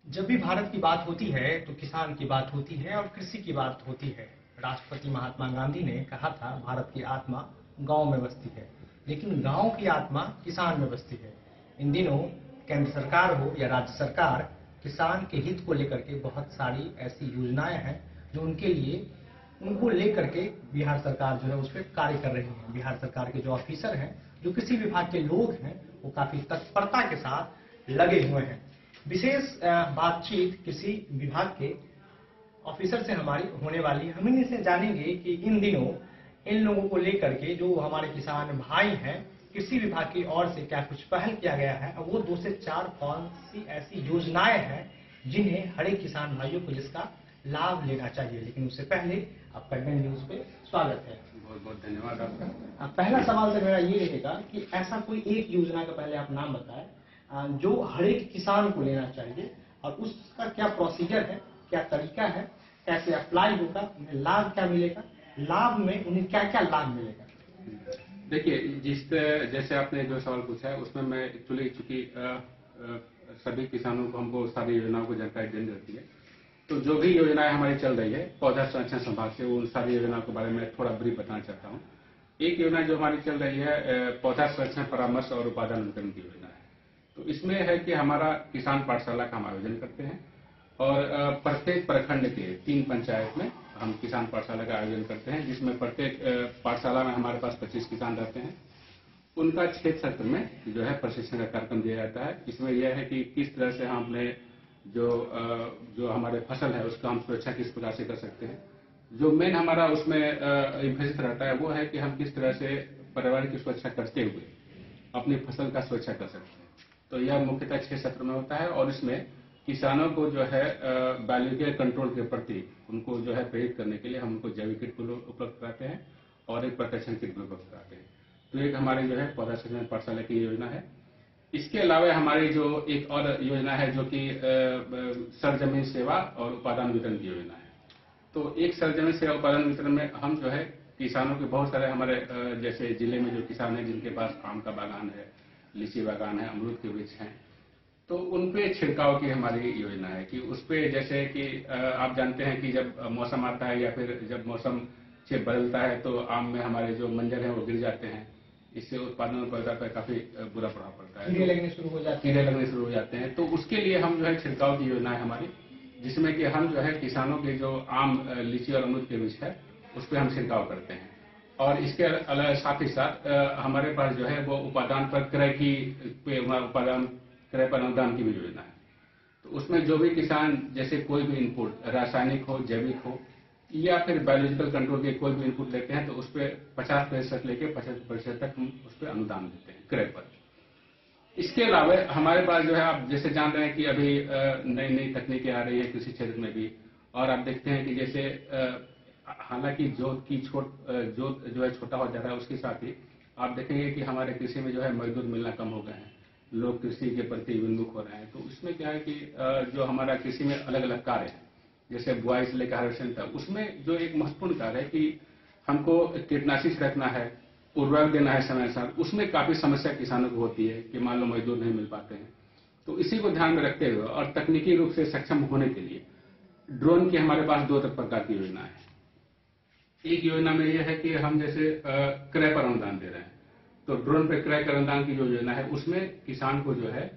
जब भी भारत की बात होती है तो किसान की बात होती है और कृषि की बात होती है। राष्ट्रपति महात्मा गांधी ने कहा था, भारत की आत्मा गांव में बसती है, लेकिन गांव की आत्मा किसान में बसती है। इन दिनों केंद्र सरकार हो या राज्य सरकार, किसान के हित को लेकर के बहुत सारी ऐसी योजनाएं हैं जो उनके लिए, उनको लेकर के बिहार सरकार जो है उस पर कार्य कर रही है। बिहार सरकार के जो ऑफिसर हैं, जो कृषि विभाग के लोग हैं, वो काफी तत्परता के साथ लगे हुए हैं। विशेष बातचीत कृषि विभाग के ऑफिसर से हमारी होने वाली है। हम इनसे जानेंगे कि इन दिनों इन लोगों को लेकर के जो हमारे किसान भाई हैं, कृषि विभाग की ओर से क्या कुछ पहल किया गया है और वो 2 से 4 कौन सी ऐसी योजनाएं हैं जिन्हें हर एक किसान भाइयों को जिसका लाभ लेना चाहिए। लेकिन उससे पहले आपका डेन न्यूज पे स्वागत है। बहुत बहुत धन्यवाद आपका। पहला सवाल तो मेरा ये रहेगा कि ऐसा कोई एक योजना का पहले आप नाम बताएं जो हर एक किसान को लेना चाहिए और उसका क्या प्रोसीजर है, क्या तरीका है, कैसे अप्लाई होगा, उन्हें लाभ क्या मिलेगा, लाभ में उन्हें क्या क्या लाभ मिलेगा। देखिए, जैसे आपने जो सवाल पूछा है उसमें मैं एक्चुअली चूंकि सभी किसानों को हमको सारी योजनाओं को जानकारी देनी रहती है, तो जो भी योजनाएं हमारी चल रही है पौधा संरक्षण संभाग से, उन सारी योजनाओं के बारे में थोड़ा ब्रीफ बताना चाहता हूँ। एक योजना जो हमारी चल रही है पौधा संरक्षण परामर्श और उत्पादन अनुकरण की योजना है। तो इसमें है कि हमारा किसान पाठशाला का हम आयोजन करते हैं और प्रत्येक प्रखंड के 3 पंचायत में हम किसान पाठशाला का आयोजन करते हैं, जिसमें प्रत्येक पाठशाला में हमारे पास 25 किसान रहते हैं। उनका क्षेत्र सत्र में जो है प्रशिक्षण का कार्यक्रम दिया जाता है। इसमें यह है कि किस तरह से हम अपने जो हमारे फसल है उसका हम सुरक्षा किस प्रकार से कर सकते हैं, जो मेन हमारा उसमें इम्फेसिस रहता है वो है कि हम किस तरह से पर्यावरण की सुरक्षा करते हुए अपनी फसल का सुरक्षा कर सकते हैं। तो यह मुख्यतः 6 सत्र में होता है और इसमें किसानों को जो है बायोलॉजिकल कंट्रोल के प्रति उनको जो है प्रेरित करने के लिए हम उनको जैविक किट उपलब्ध कराते हैं और एक प्रोटेक्शन किट भी उपलब्ध कराते हैं। तो एक हमारी जो है पौधा संरक्षण पाठशाला की योजना है। इसके अलावा हमारी जो एक और योजना है जो कि सरजमीन सेवा और उपादान वितरण की योजना है। तो एक सरजमीन सेवा उपादान वितरण में हम जो है किसानों के बहुत सारे हमारे जैसे जिले में जो किसान हैं जिनके पास आम का बागान है, लीची बागान है, अमरूद के वृक्ष हैं, तो उन पे छिड़काव की हमारी योजना है कि उस पे जैसे कि आप जानते हैं कि जब मौसम आता है या फिर जब मौसम से बदलता है तो आम में हमारे जो मंजर हैं वो गिर जाते हैं, इससे उत्पादन पर काफी बुरा प्रभाव पड़ता है, कीड़े लगने शुरू हो जाते हैं। तो उसके लिए हम जो है छिड़काव की योजना है हमारी, जिसमें कि हम जो है किसानों के जो आम, लीची और अमरूद के वृक्ष है उस पर हम छिड़काव करते हैं। और इसके अलावा साथ ही साथ हमारे पास जो है वो उपादान पर उपादान क्रय पर अनुदान की भी योजना है। तो उसमें जो भी किसान जैसे कोई भी इनपुट रासायनिक हो, जैविक हो या फिर बायोलॉजिकल कंट्रोल के कोई भी इनपुट लेते हैं तो उस पर 50% लेके 75% तक हम उस पर अनुदान देते हैं क्रय पर। इसके अलावा हमारे पास जो है आप जैसे जान रहे हैं कि अभी नई नई तकनीकें आ रही है कृषि क्षेत्र में भी, और आप देखते हैं कि जैसे हालांकि जोत जो है छोटा हो जा रहा है, उसके साथ ही आप देखेंगे कि हमारे कृषि में जो है मजदूर मिलना कम हो गए हैं, लोग कृषि के प्रति विमुख हो रहे हैं। तो इसमें क्या है कि जो हमारा कृषि में अलग अलग कार्य है जैसे बुआई से लेकर हार्वेस्टिंग तक, उसमें जो एक महत्वपूर्ण कार्य है कि हमको कीटनाशी छिड़कना है, उर्वरक देना है समय अनुसार, उसमें काफी समस्या किसानों को होती है कि मान लो मजदूर नहीं मिल पाते हैं। तो इसी को ध्यान में रखते हुए और तकनीकी रूप से सक्षम होने के लिए ड्रोन की हमारे पास 2 प्रकार की योजना है। एक योजना में यह है कि हम जैसे क्रय पर अनुदान दे रहे हैं, तो ड्रोन पर क्रय कर अनुदान की जो योजना है उसमें किसान को जो है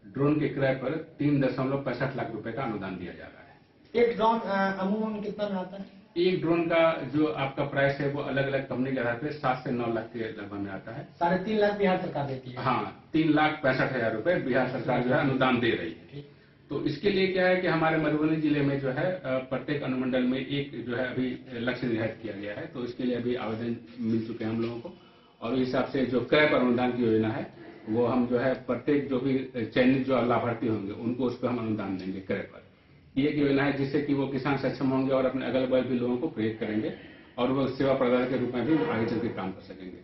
ड्रोन के क्रय पर 3.65 लाख रुपए का अनुदान दिया जा रहा है। एक ड्रोन अमूमन कितना में आता है? एक ड्रोन का जो आपका प्राइस है वो अलग अलग कंपनी के आधार पर 7 से 9 लाख के लगभग में आता है। 3.5 लाख बिहार सरकार देती है। हाँ, 3,65,000 रुपए बिहार सरकार जो है अनुदान दे रही है। तो इसके लिए क्या है कि हमारे मधुबनी जिले में जो है प्रत्येक अनुमंडल में एक जो है अभी लक्ष्य निर्धारित किया गया है। तो इसके लिए अभी आवेदन मिल चुके हैं हम लोगों को, और इस हिसाब से जो क्रय पर अनुदान की योजना है वो हम जो है प्रत्येक जो भी चयनित जो लाभार्थी होंगे उनको उस पर हम अनुदान देंगे क्रय पर। ये एक योजना है जिससे कि वो किसान सक्षम होंगे और अपने अगल बगल भी लोगों को प्रेरित करेंगे और वो सेवा प्रदाता के रूप में भी आगे चल के काम कर सकेंगे।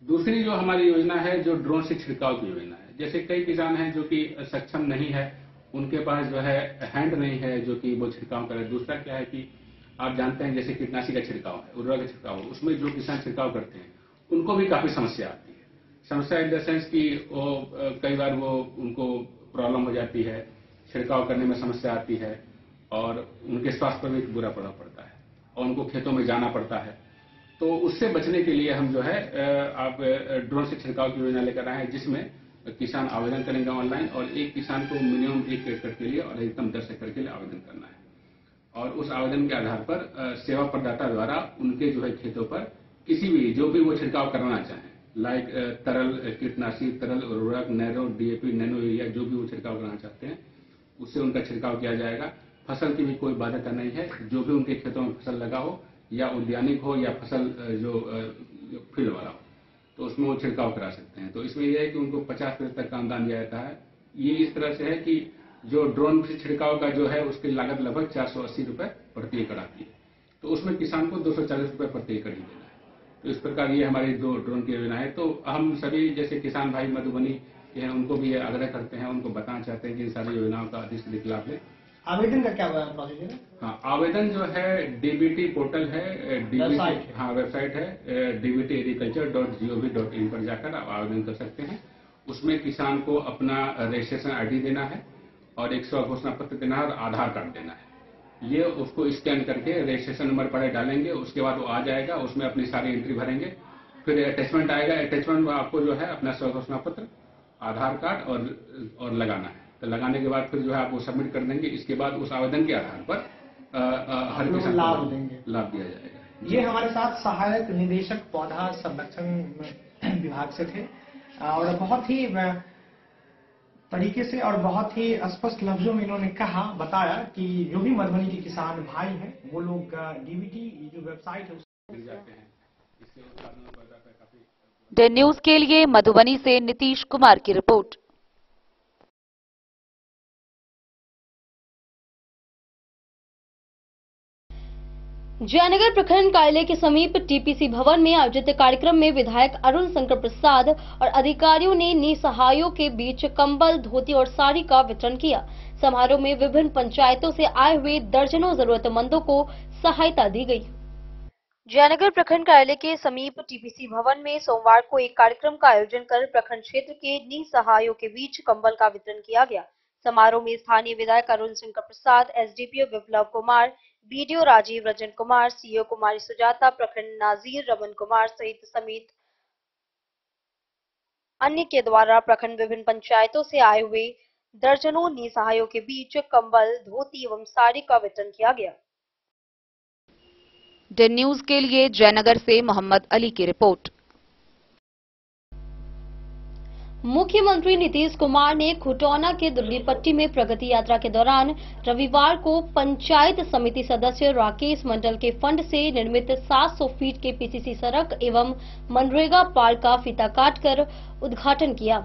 दूसरी जो हमारी योजना है जो ड्रोन से छिड़काव की योजना है, जैसे कई किसान हैं जो कि सक्षम नहीं है, उनके पास जो है हैंड नहीं है जो कि वो छिड़काव करे। दूसरा क्या है कि आप जानते हैं जैसे कीटनाशी का छिड़काव है, उर्वरक का छिड़काव है, उसमें जो किसान छिड़काव करते हैं उनको भी काफी समस्या आती है। समस्या इन द सेंस कि वो कई बार वो उनको प्रॉब्लम हो जाती है, छिड़काव करने में समस्या आती है और उनके स्वास्थ्य पर भी बुरा प्रभाव पड़ता है और उनको खेतों में जाना पड़ता है। तो उससे बचने के लिए हम जो है आप ड्रोन से छिड़काव की योजना लेकर आए हैं जिसमें किसान आवेदन करेंगे ऑनलाइन, और एक किसान को मिनिमम 1 एकड़ के लिए और अधिकतम 10 एकड़ के लिए आवेदन करना है। और उस आवेदन के आधार पर सेवा प्रदाता द्वारा उनके जो है खेतों पर किसी भी जो भी वो छिड़काव कराना चाहें, लाइक तरल कीटनाशी, तरल उर्वरक, नैनो डीएपी, नैनो यूरिया, जो भी वो छिड़काव कराना चाहते हैं उससे उनका छिड़काव किया जाएगा। फसल की भी कोई बाध्यता नहीं है, जो भी उनके खेतों में फसल लगा हो या उद्यानिक हो या फसल जो फील्ड वाला हो तो उसमें वो छिड़काव करा सकते हैं। तो इसमें यह है कि उनको 50% तक का अनुदान दिया जाता है। ये इस तरह से है कि जो ड्रोन से छिड़काव का जो है उसकी लागत लगभग 480 रुपए प्रति एकड़ आती है, तो उसमें किसान को 240 रुपए प्रति एकड़ ही देना है। तो इस प्रकार ये हमारी 2 ड्रोन की योजना है। तो हम सभी जैसे किसान भाई मधुबनी के हैं उनको भी आग्रह करते हैं, उनको बताना चाहते हैं कि इन सारी योजनाओं का अधिक से अधिक लाभ लें। आवेदन का क्या प्रोसीजर है? हाँ, आवेदन जो है डीबीटी पोर्टल है, वेबसाइट है dbteagriculture.gov.in पर जाकर आप आवेदन कर सकते हैं। उसमें किसान को अपना रजिस्ट्रेशन आईडी देना है और 100 घोषणा पत्र देना है और आधार कार्ड देना है। ये उसको स्कैन करके रजिस्ट्रेशन नंबर पहले डालेंगे, उसके बाद वो आ जाएगा, उसमें अपनी सारी एंट्री भरेंगे, फिर अटैचमेंट आएगा, अटैचमेंट में आपको जो है अपना 100 घोषणा पत्र, आधार कार्ड और लगाना है। तो लगाने के बाद फिर जो है आप वो सबमिट कर देंगे। इसके बाद उस आवेदन के आधार पर हर किसान को लाभ दिया जाएगा। ये हमारे साथ सहायक निदेशक पौधा संरक्षण विभाग से थे और बहुत ही तरीके से और बहुत ही स्पष्ट लफ्जों में इन्होंने कहा, बताया कि जो भी मधुबनी के किसान भाई हैं वो लोग डीबीटी जो वेबसाइट है डे न्यूज के लिए मधुबनी से नीतीश कुमार की रिपोर्ट। जयनगर प्रखंड कार्यालय के समीप टीपीसी भवन में आयोजित कार्यक्रम में विधायक अरुण शंकर प्रसाद और अधिकारियों ने निसहायों के बीच कंबल, धोती और साड़ी का वितरण किया। समारोह में विभिन्न पंचायतों से आए हुए दर्जनों जरूरतमंदों को सहायता दी गई। जयनगर प्रखंड कार्यालय के समीप टीपीसी भवन में सोमवार को एक कार्यक्रम का आयोजन कर प्रखंड क्षेत्र के निसहायों के बीच कंबल का वितरण किया गया। समारोह में स्थानीय विधायक अरुण शंकर प्रसाद, एसडीपीओ विप्लव कुमार, बीडीओ राजीव रंजन कुमार, सीईओ कुमारी सुजाता, प्रखंड नाजीर रमन कुमार समेत अन्य के द्वारा प्रखंड विभिन्न पंचायतों से आए हुए दर्जनों निसहायों के बीच कंबल, धोती एवं साड़ी का वितरण किया गया। डे न्यूज के लिए जयनगर से मोहम्मद अली की रिपोर्ट। मुख्यमंत्री नीतीश कुमार ने खुटौना के दुर्गीपट्टी में प्रगति यात्रा के दौरान रविवार को पंचायत समिति सदस्य राकेश मंडल के फंड से निर्मित 700 फीट के पीसीसी सड़क एवं मनरेगा पार्क का फीता काटकर उद्घाटन किया।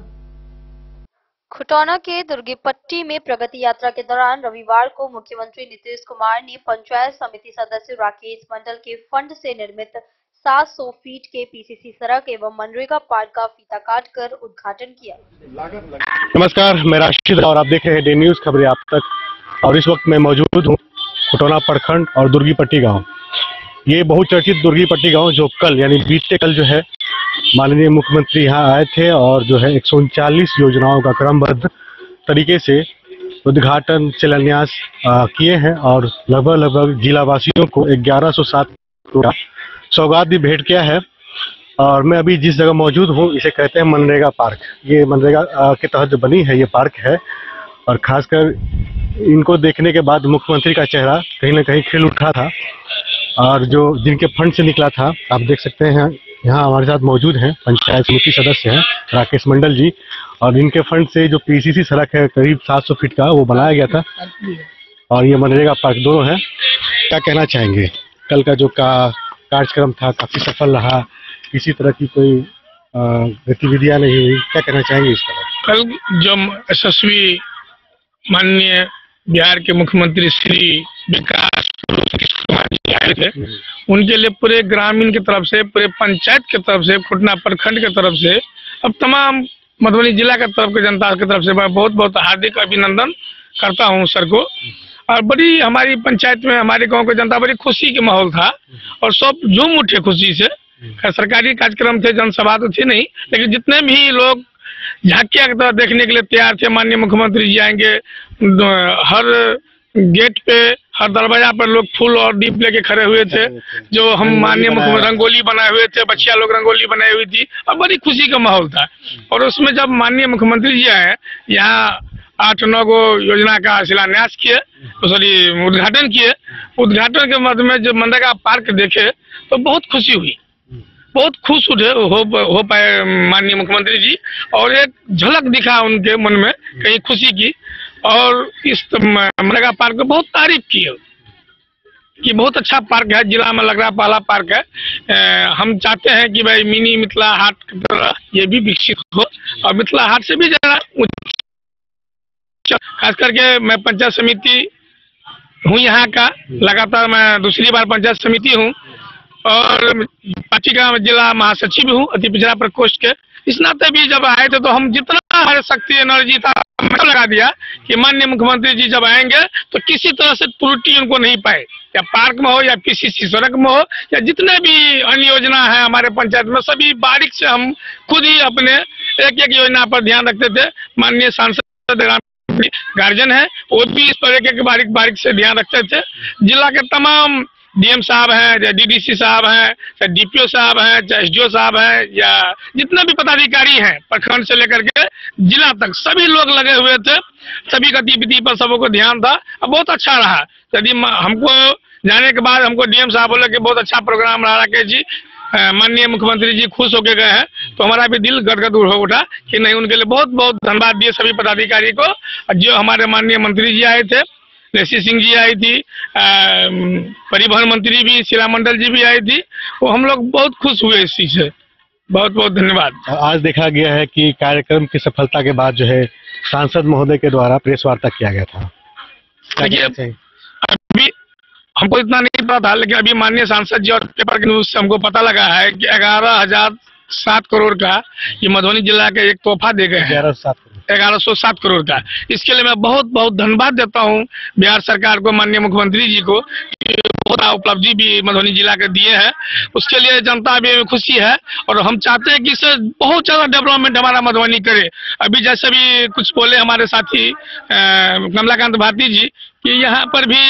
खुटौना के दुर्गीपट्टी में प्रगति यात्रा के दौरान रविवार को मुख्यमंत्री नीतीश कुमार ने पंचायत समिति सदस्य राकेश मंडल के फंड से निर्मित 700 फीट के पीसीसी सड़क एवं मनरेगा पार्क का फीता काटकर उद्घाटन किया। नमस्कार, मैं राशिद और आप देख रहे हैं डे न्यूज खबरें आप तक। और इस वक्त मैं मौजूद हूँ खुटौना प्रखंड और दुर्गीपट्टी गांव। ये बहुचर्चित दुर्गीपट्टी गांव जो कल यानी बीते कल जो है माननीय मुख्यमंत्री यहाँ आए थे और जो है 139 योजनाओं का क्रमबद्ध तरीके से उद्घाटन शिलान्यास किए हैं और लगभग जिलावासियों को 1107 का सौगात भी भेंट किया है। और मैं अभी जिस जगह मौजूद हूँ इसे कहते हैं मनरेगा पार्क। ये मनरेगा के तहत जो बनी है ये पार्क है और खासकर इनको देखने के बाद मुख्यमंत्री का चेहरा कहीं ना कहीं खिल उठा था। और जो जिनके फंड से निकला था आप देख सकते हैं यहाँ हमारे साथ मौजूद हैं पंचायत समिति सदस्य हैं राकेश मंडल जी, और इनके फंड से जो पीसीसी सड़क है करीब 700 फीट का वो बनाया गया था और ये मनरेगा पार्क दोनों है। क्या कहना चाहेंगे? कल का जो कार्यक्रम था काफी सफल रहा, किसी तरह की कोई गतिविधियां नहीं हुई, क्या कहना चाहेंगे इस पर? कल जो यशस्वी माननीय बिहार के मुख्यमंत्री श्री विकास आए थे उनके लिए पूरे ग्रामीण की तरफ से, पूरे पंचायत की तरफ से, खुटना प्रखंड की तरफ से, अब तमाम मधुबनी जिला की तरफ की जनता की तरफ से मैं बहुत बहुत हार्दिक अभिनंदन करता हूं सर को। और बड़ी हमारी पंचायत में हमारे गांव की जनता बड़ी खुशी का माहौल था और सब झूम उठे खुशी से। सरकारी कार्यक्रम थे, जनसभा तो थी नहीं, लेकिन जितने भी लोग झांकिया की तरह देखने के लिए तैयार थे। माननीय मुख्यमंत्री जी आएंगे, हर गेट पे, हर दरवाजा पर लोग फूल और दीप लेके खड़े हुए थे। जो हम माननीय मुख्यमंत्री रंगोली बनाए हुए थे, बच्चियां लोग रंगोली बनाई हुई थी और बड़ी खुशी का माहौल था। और उसमें जब माननीय मुख्यमंत्री जी आए, यहाँ 8-9 गो योजना का शिलान्यास किए, सॉरी उद्घाटन किए। उद्घाटन के मध्य में जब मनरेगा पार्क देखे तो बहुत खुशी हुई, बहुत खुश हो पाए माननीय मुख्यमंत्री जी। और एक झलक दिखा उनके मन में कहीं खुशी की, और इस मनरेगा पार्क को बहुत तारीफ की कि बहुत अच्छा पार्क है, जिला में लग रहा पहला पार्क है। हम चाहते हैं कि भाई मिनी मिथिला हाट की तरह ये भी विकसित हो और मिथिला हाट से भी ज्यादा। खास करके मैं पंचायत समिति हूँ यहाँ का, लगातार मैं दूसरी बार पंचायत समिति हूँ और पार्टी का जिला महासचिव हूँ अति पिछड़ा प्रकोष्ठ के। इस नाते भी जब आए थे तो हम जितना हमारे शक्ति एनर्जी था लगा दिया कि माननीय मुख्यमंत्री जी जब आएंगे तो किसी तरह से त्रुटि उनको नहीं पाए, या पार्क में हो या पीसीसी सड़क में हो या जितने भी अन्य योजना है हमारे पंचायत में, सभी बारीक से हम खुद ही अपने एक योजना पर ध्यान रखते थे। माननीय सांसद गार्जियन है वो भी इस पर एक बारीक से ध्यान रखते थे। जिला के तमाम डीएम साहब हैं, या डीडीसी साहब हैं, चाहे डीपीओ साहब हैं, चाहे एसडीओ साहब हैं, या जितने भी पदाधिकारी हैं प्रखंड से लेकर के जिला तक सभी लोग लगे हुए थे। सभी गतिविधि पर सबको ध्यान था और बहुत अच्छा रहा। यदि हमको जाने के बाद हमको डीएम साहब बोले कि बहुत अच्छा प्रोग्राम रहा राकेश जी, माननीय मुख्यमंत्री जी खुश होके गए हैं, तो हमारा भी दिल गदगद हो उठा कि नहीं, उनके लिए बहुत बहुत धन्यवाद दिए सभी पदाधिकारी को। जो हमारे माननीय मंत्री जी आए थे, लेसी सिंह जी आई थी, परिवहन मंत्री भी शीला मंडल जी भी आई थी, वो हम लोग बहुत खुश हुए इस चीज से। बहुत बहुत धन्यवाद। आज देखा गया है कि कार्यक्रम की सफलता के बाद जो है सांसद महोदय के द्वारा प्रेस वार्ता किया गया था। अभी हमको इतना नहीं पता था, लेकिन अभी माननीय सांसद जी और पेपर के न्यूज से हमको पता लगा है कि 11,007 करोड़ का ये मधुबनी जिला के एक तोहफा दे गए हैं। 1107 करोड़ का। इसके लिए मैं बहुत बहुत धन्यवाद देता हूँ बिहार सरकार को, माननीय मुख्यमंत्री जी को, बहुत उपलब्धि भी मधुबनी जिला के दिए हैं। उसके लिए जनता भी खुशी है और हम चाहते हैं कि इससे बहुत ज्यादा डेवलपमेंट हमारा मधुबनी करे। अभी जैसे भी कुछ बोले हमारे साथी कमलाकांत भारती जी कि यहाँ पर भी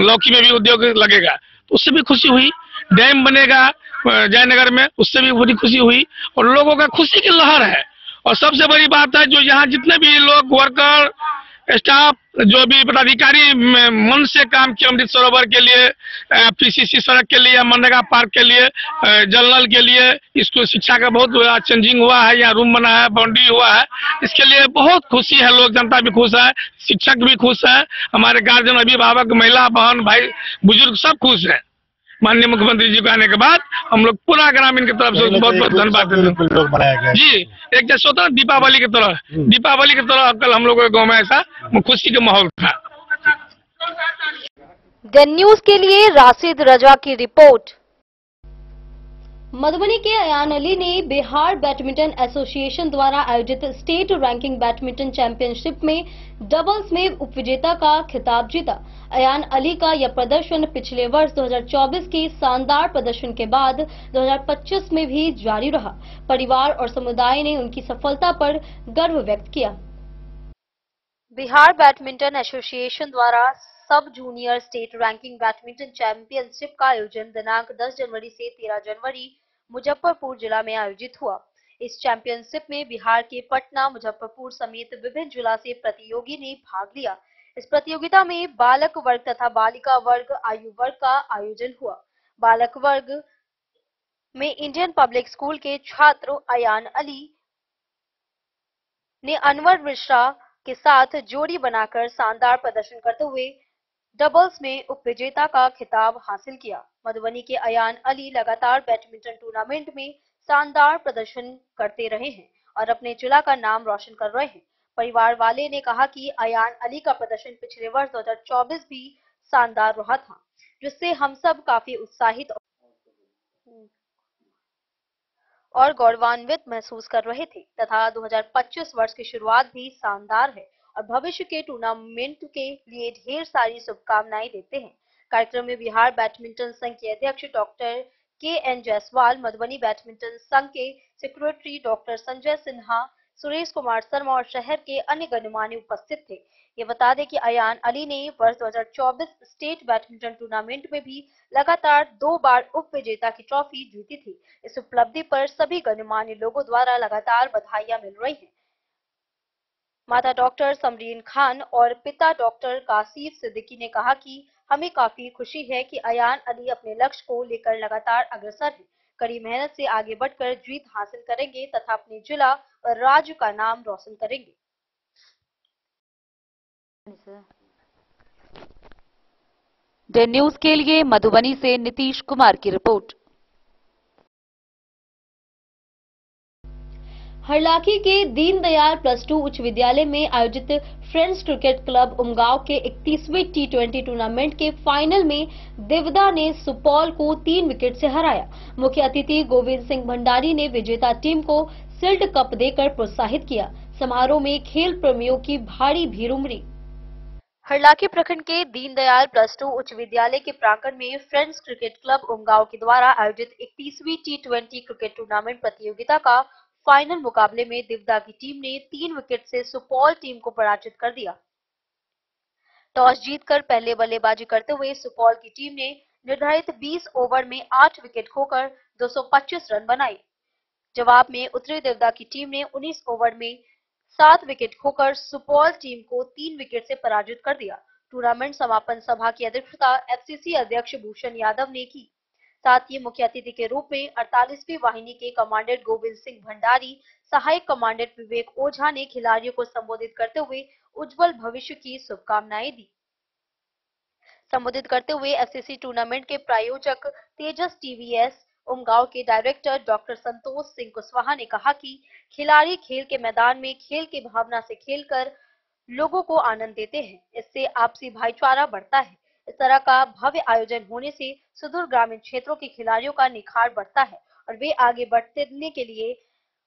लौकी में भी उद्योग लगेगा, तो उससे भी खुशी हुई। डैम बनेगा जयनगर में, उससे भी बड़ी खुशी हुई और लोगों का खुशी की लहर है। और सबसे बड़ी बात है, जो यहाँ जितने भी लोग वर्कर स्टाफ जो भी पदाधिकारी मन से काम किया अमृत सरोवर के लिए, पीसीसी सड़क के लिए, मनरेगा पार्क के लिए, जल नल के लिए, इसको शिक्षा का बहुत चेंजिंग हुआ है, यहाँ रूम बना है, बाउंड्री हुआ है, इसके लिए बहुत खुशी है। लोग जनता भी खुश है, शिक्षक भी खुश है, हमारे गार्जियन अभिभावक, महिला बहन भाई बुजुर्ग सब खुश है। माननीय मुख्यमंत्री जी को आने के बाद हम लोग पूरा ग्रामीण की तरफ से बहुत बहुत धन्यवाद देते हैं जी। एक जैसे होता है दीपावली की तरह कल हम लोगों के गाँव में ऐसा खुशी का माहौल था। द न्यूज के लिए राशिद रजा की रिपोर्ट। मधुबनी के अयान अली ने बिहार बैडमिंटन एसोसिएशन द्वारा आयोजित स्टेट रैंकिंग बैडमिंटन चैंपियनशिप में डबल्स में उपविजेता का खिताब जीता। अयान अली का यह प्रदर्शन पिछले वर्ष 2024 के शानदार प्रदर्शन के बाद 2025 में भी जारी रहा। परिवार और समुदाय ने उनकी सफलता पर गर्व व्यक्त किया। बिहार बैडमिंटन एसोसिएशन द्वारा सब junior state ranking badminton championship का आयोजन दिनांक 10 जनवरी से 13 जनवरी मुजफ्फरपुर जिला में आयोजित हुआ। इस चैंपियनशिप में बिहार के पटना, मुजफ्फरपुर समेत विभिन्न जिला से प्रतियोगी ने भाग लिया। इस प्रतियोगिता में बालक वर्ग तथा बालिका वर्ग आयु वर्ग का आयोजन हुआ। बालक वर्ग में इंडियन पब्लिक स्कूल के छात्र अयान अली ने अनवर मिश्रा के साथ जोड़ी बनाकर शानदार प्रदर्शन करते हुए डबल्स में उपविजेता का खिताब हासिल किया। मधुबनी के अयान अली लगातार बैडमिंटन टूर्नामेंट में शानदार प्रदर्शन करते रहे हैं और अपने जिला का नाम रोशन कर रहे हैं। परिवार वाले ने कहा कि अयान अली का प्रदर्शन पिछले वर्ष 2024 भी शानदार रहा था, जिससे हम सब काफी उत्साहित और गौरवान्वित महसूस कर रहे थे तथा 2025 वर्ष की शुरुआत भी शानदार है और भविष्य के टूर्नामेंट के लिए ढेर सारी शुभकामनाएं देते हैं। कार्यक्रम में बिहार बैडमिंटन संघ के अध्यक्ष doctor K. N.. Jaiswal, Madhubani badminton संघ के सेक्रेटरी डॉक्टर संजय सिन्हा, सुरेश कुमार शर्मा और शहर के अन्य गणमान्य उपस्थित थे। ये बता दें कि अयान अली ने वर्ष 2024 स्टेट बैडमिंटन टूर्नामेंट में भी लगातार 2 बार उप विजेता की ट्रॉफी जीती थी। इस उपलब्धि पर सभी गणमान्य लोगों द्वारा लगातार बधाइयां मिल रही हैं। माता डॉक्टर समरीन खान और पिता डॉक्टर कासिफ सिद्दीकी ने कहा कि हमें काफी खुशी है कि अयान अली अपने लक्ष्य को लेकर लगातार अग्रसर है, कड़ी मेहनत से आगे बढ़कर जीत हासिल करेंगे तथा अपने जिला और राज्य का नाम रोशन करेंगे। द न्यूज के लिए मधुबनी से नीतीश कुमार की रिपोर्ट। हरलाखी के दीनदयाल +2 उच्च विद्यालय में आयोजित फ्रेंड्स क्रिकेट क्लब उमगांव के 31वें T20 टूर्नामेंट के फाइनल में देवदा ने सुपौल को 3 विकेट से हराया। मुख्य अतिथि गोविंद सिंह भंडारी ने विजेता टीम को सिल्ड कप देकर प्रोत्साहित किया। समारोह में खेल प्रेमियों की भारी भीड़ उमड़ी। हरलाखी प्रखंड के दीनदयाल +2 उच्च विद्यालय के प्रांगण में फ्रेंड्स क्रिकेट क्लब उमगांव के द्वारा आयोजित 31वीं T20 क्रिकेट टूर्नामेंट प्रतियोगिता का फाइनल मुकाबले में देवदा की टीम ने 3 विकेट से सुपौल टीम को पराजित कर दिया। टॉस जीतकर पहले बल्लेबाजी करते हुए सुपौल की टीम ने निर्धारित 20 ओवर में 8 विकेट खोकर 225 रन बनाए। जवाब में उतरी देवदा की टीम ने 19 ओवर में 7 विकेट खोकर सुपौल टीम को 3 विकेट से पराजित कर दिया। टूर्नामेंट समापन सभा की अध्यक्षता FCC अध्यक्ष भूषण यादव ने की। साथ ही मुख्य अतिथि के रूप में 48वीं वाहिनी के कमांडेंट गोविंद सिंह भंडारी, सहायक कमांडेंट विवेक ओझा ने खिलाड़ियों को संबोधित करते हुए उज्जवल भविष्य की शुभकामनाएं दी। संबोधित करते हुए एफसीसी टूर्नामेंट के प्रायोजक तेजस टीवीएस उमगांव के डायरेक्टर डॉक्टर संतोष सिंह कुशवाहा ने कहा कि खिलाड़ी खेल के मैदान में खेल की भावना से खेलकर लोगों को आनंद देते हैं। इससे आपसी भाईचारा बढ़ता है। इस तरह का भव्य आयोजन होने से सुदूर ग्रामीण क्षेत्रों के खिलाड़ियों का निखार बढ़ता है और वे आगे बढ़ने के लिए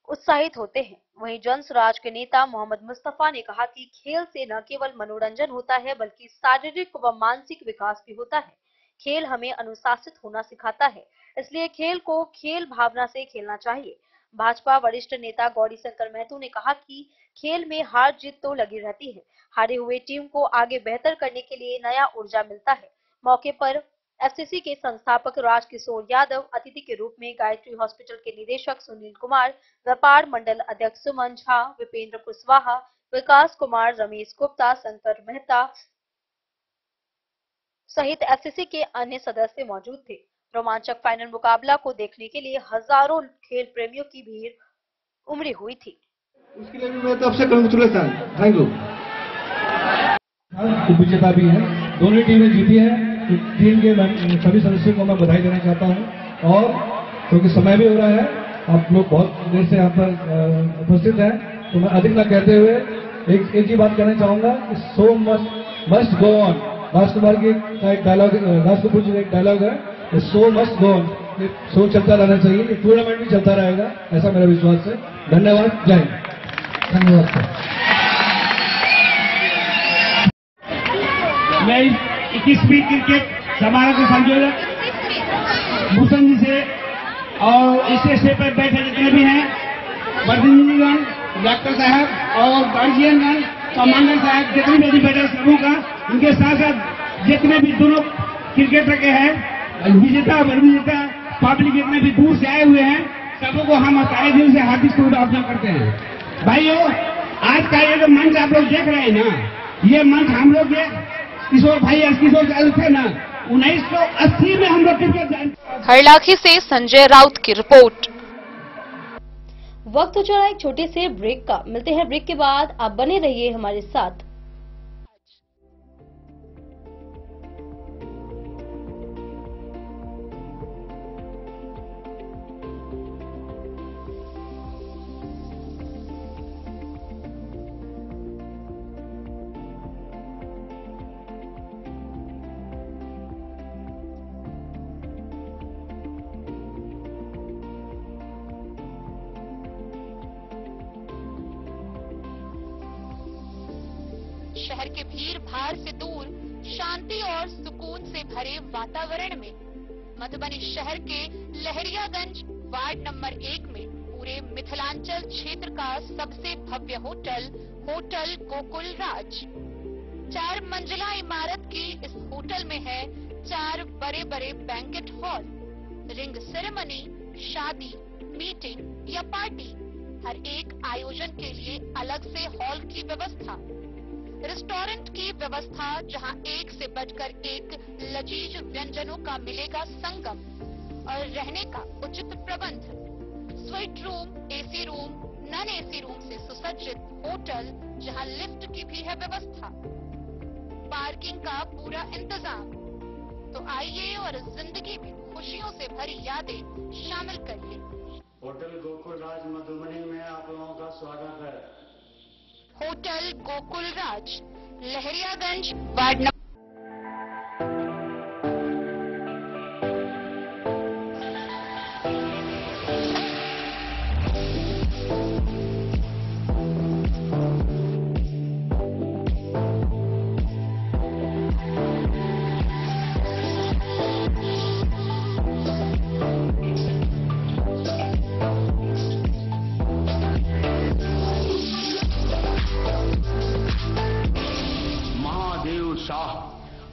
उत्साहित होते हैं। वहीं जन स्वराज के नेता मोहम्मद मुस्तफा ने कहा कि खेल से न केवल मनोरंजन होता है बल्कि शारीरिक व मानसिक विकास भी होता है। खेल हमें अनुशासित होना सिखाता है, इसलिए खेल को खेल भावना से खेलना चाहिए। भाजपा वरिष्ठ नेता गौरी शंकर महतो ने कहा कि खेल में हार जीत तो लगी रहती है, हारे हुए टीम को आगे बेहतर करने के लिए नया ऊर्जा मिलता है। मौके पर एफसीसी के संस्थापक राजकिशोर यादव, अतिथि के रूप में गायत्री हॉस्पिटल के निदेशक सुनील कुमार, व्यापार मंडल अध्यक्ष सुमन झा, विपेंद्र कुशवाहा, विकास कुमार, रमेश गुप्ता, शंकर मेहता सहित एफसीसी के अन्य सदस्य मौजूद थे। रोमांचक फाइनल मुकाबला को देखने के लिए हजारों खेल प्रेमियों की भीड़ उमड़ी हुई थी। उसके लिए भी मैं तरफ से कांग्रेचुलेशन, थैंक यू। विजेता भी है, दोनों टीमें जीती है। टीम के सभी सदस्यों को मैं बधाई देना चाहता हूं और क्योंकि समय भी हो रहा है, आप लोग बहुत देर से यहाँ पर उपस्थित हैं, तो मैं अधिक न कहते हुए एक ही बात कहना चाहूंगा कि सो मस्ट गो ऑन। राजकुमार की एक डायलॉग, राज कपूर जी का एक डायलॉग है, सो मस्ट गो ऑन। शो चलता रहना चाहिए, टूर्नामेंट भी चलता रहेगा, ऐसा मेरा विश्वास है। धन्यवाद, जय हिंद। धन्यवाद। मैं 21वीं क्रिकेट समारोह के संयोजक भूषण जी से और स्टेज पर बैठे जितने भी हैं प्रतिनिधिगण, डॉक्टर साहब और गार्जियनगण, कमांडर साहब, जितने भी बैठे सबों का, इनके साथ साथ जितने भी दोनों क्रिकेटर के हैं विजेता और विजेता पब्लिक जितने भी दूर से आए हुए हैं, सबों को हम तहे दिल से हार्दिक शुभकामनाएं करते हैं। भाइयों, आज का ये जो मंच आप लोग देख रहे हैं ना, ये मंच हम लोग किशोर भाई किशोर चालू थे ना 1980 में हम लोग क्रिकेट। हरलाखी से संजय राउत की रिपोर्ट। वक्त हो चला एक छोटे से ब्रेक का। मिलते हैं ब्रेक के बाद, आप बने रहिए हमारे साथ। शहर के भीड़ भाड़ से दूर शांति और सुकून से भरे वातावरण में मधुबनी शहर के लहरियागंज वार्ड नंबर 1 में पूरे मिथिलांचल क्षेत्र का सबसे भव्य होटल गोकुल राज 4 मंजिला इमारत की इस होटल में है 4 बड़े बड़े बैंकेट हॉल, रिंग सेरेमनी, शादी, मीटिंग या पार्टी, हर एक आयोजन के लिए अलग से हॉल की व्यवस्था, रेस्टोरेंट की व्यवस्था जहां एक से बढ़कर एक लजीज व्यंजनों का मिलेगा संगम और रहने का उचित प्रबंध, suite room, AC room, non AC room से सुसज्जित होटल जहां लिफ्ट की भी है व्यवस्था, पार्किंग का पूरा इंतजाम। तो आइए और जिंदगी में खुशियों से भरी यादें शामिल करिए। होटल गोकुल राज मधुबनी में आप लोगों का स्वागत है। होटल गोकुल राज, लहरियागंज वार्ड नंबर।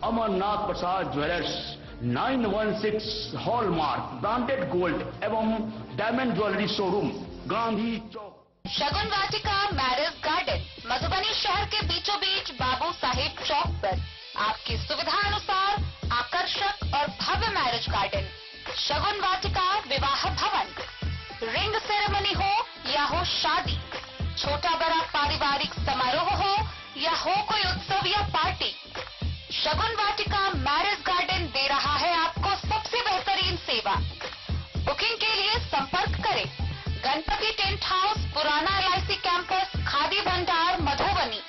अमरनाथ प्रसाद ज्वेलर्स 916 हॉलमार्क ब्रांडेड गोल्ड एवं डायमंड ज्वेलरी शोरूम, गांधी चौक। शगुन वाटिका मैरिज गार्डन मधुबनी शहर के बीचों बीच बाबू साहेब चौक पर आपकी सुविधा अनुसार आकर्षक और भव्य मैरिज गार्डन शगुन वाटिका विवाह भवन, रिंग सेरेमनी हो या हो शादी, छोटा बड़ा पारिवारिक समारोह हो या हो कोई उत्सव या पार्टी, शगुन वाटिका मैरिज गार्डन दे रहा है आपको सबसे बेहतरीन सेवा। बुकिंग के लिए संपर्क करें गणपति टेंट हाउस, पुराना LIC कैंपस, खादी भंडार, मधुबनी।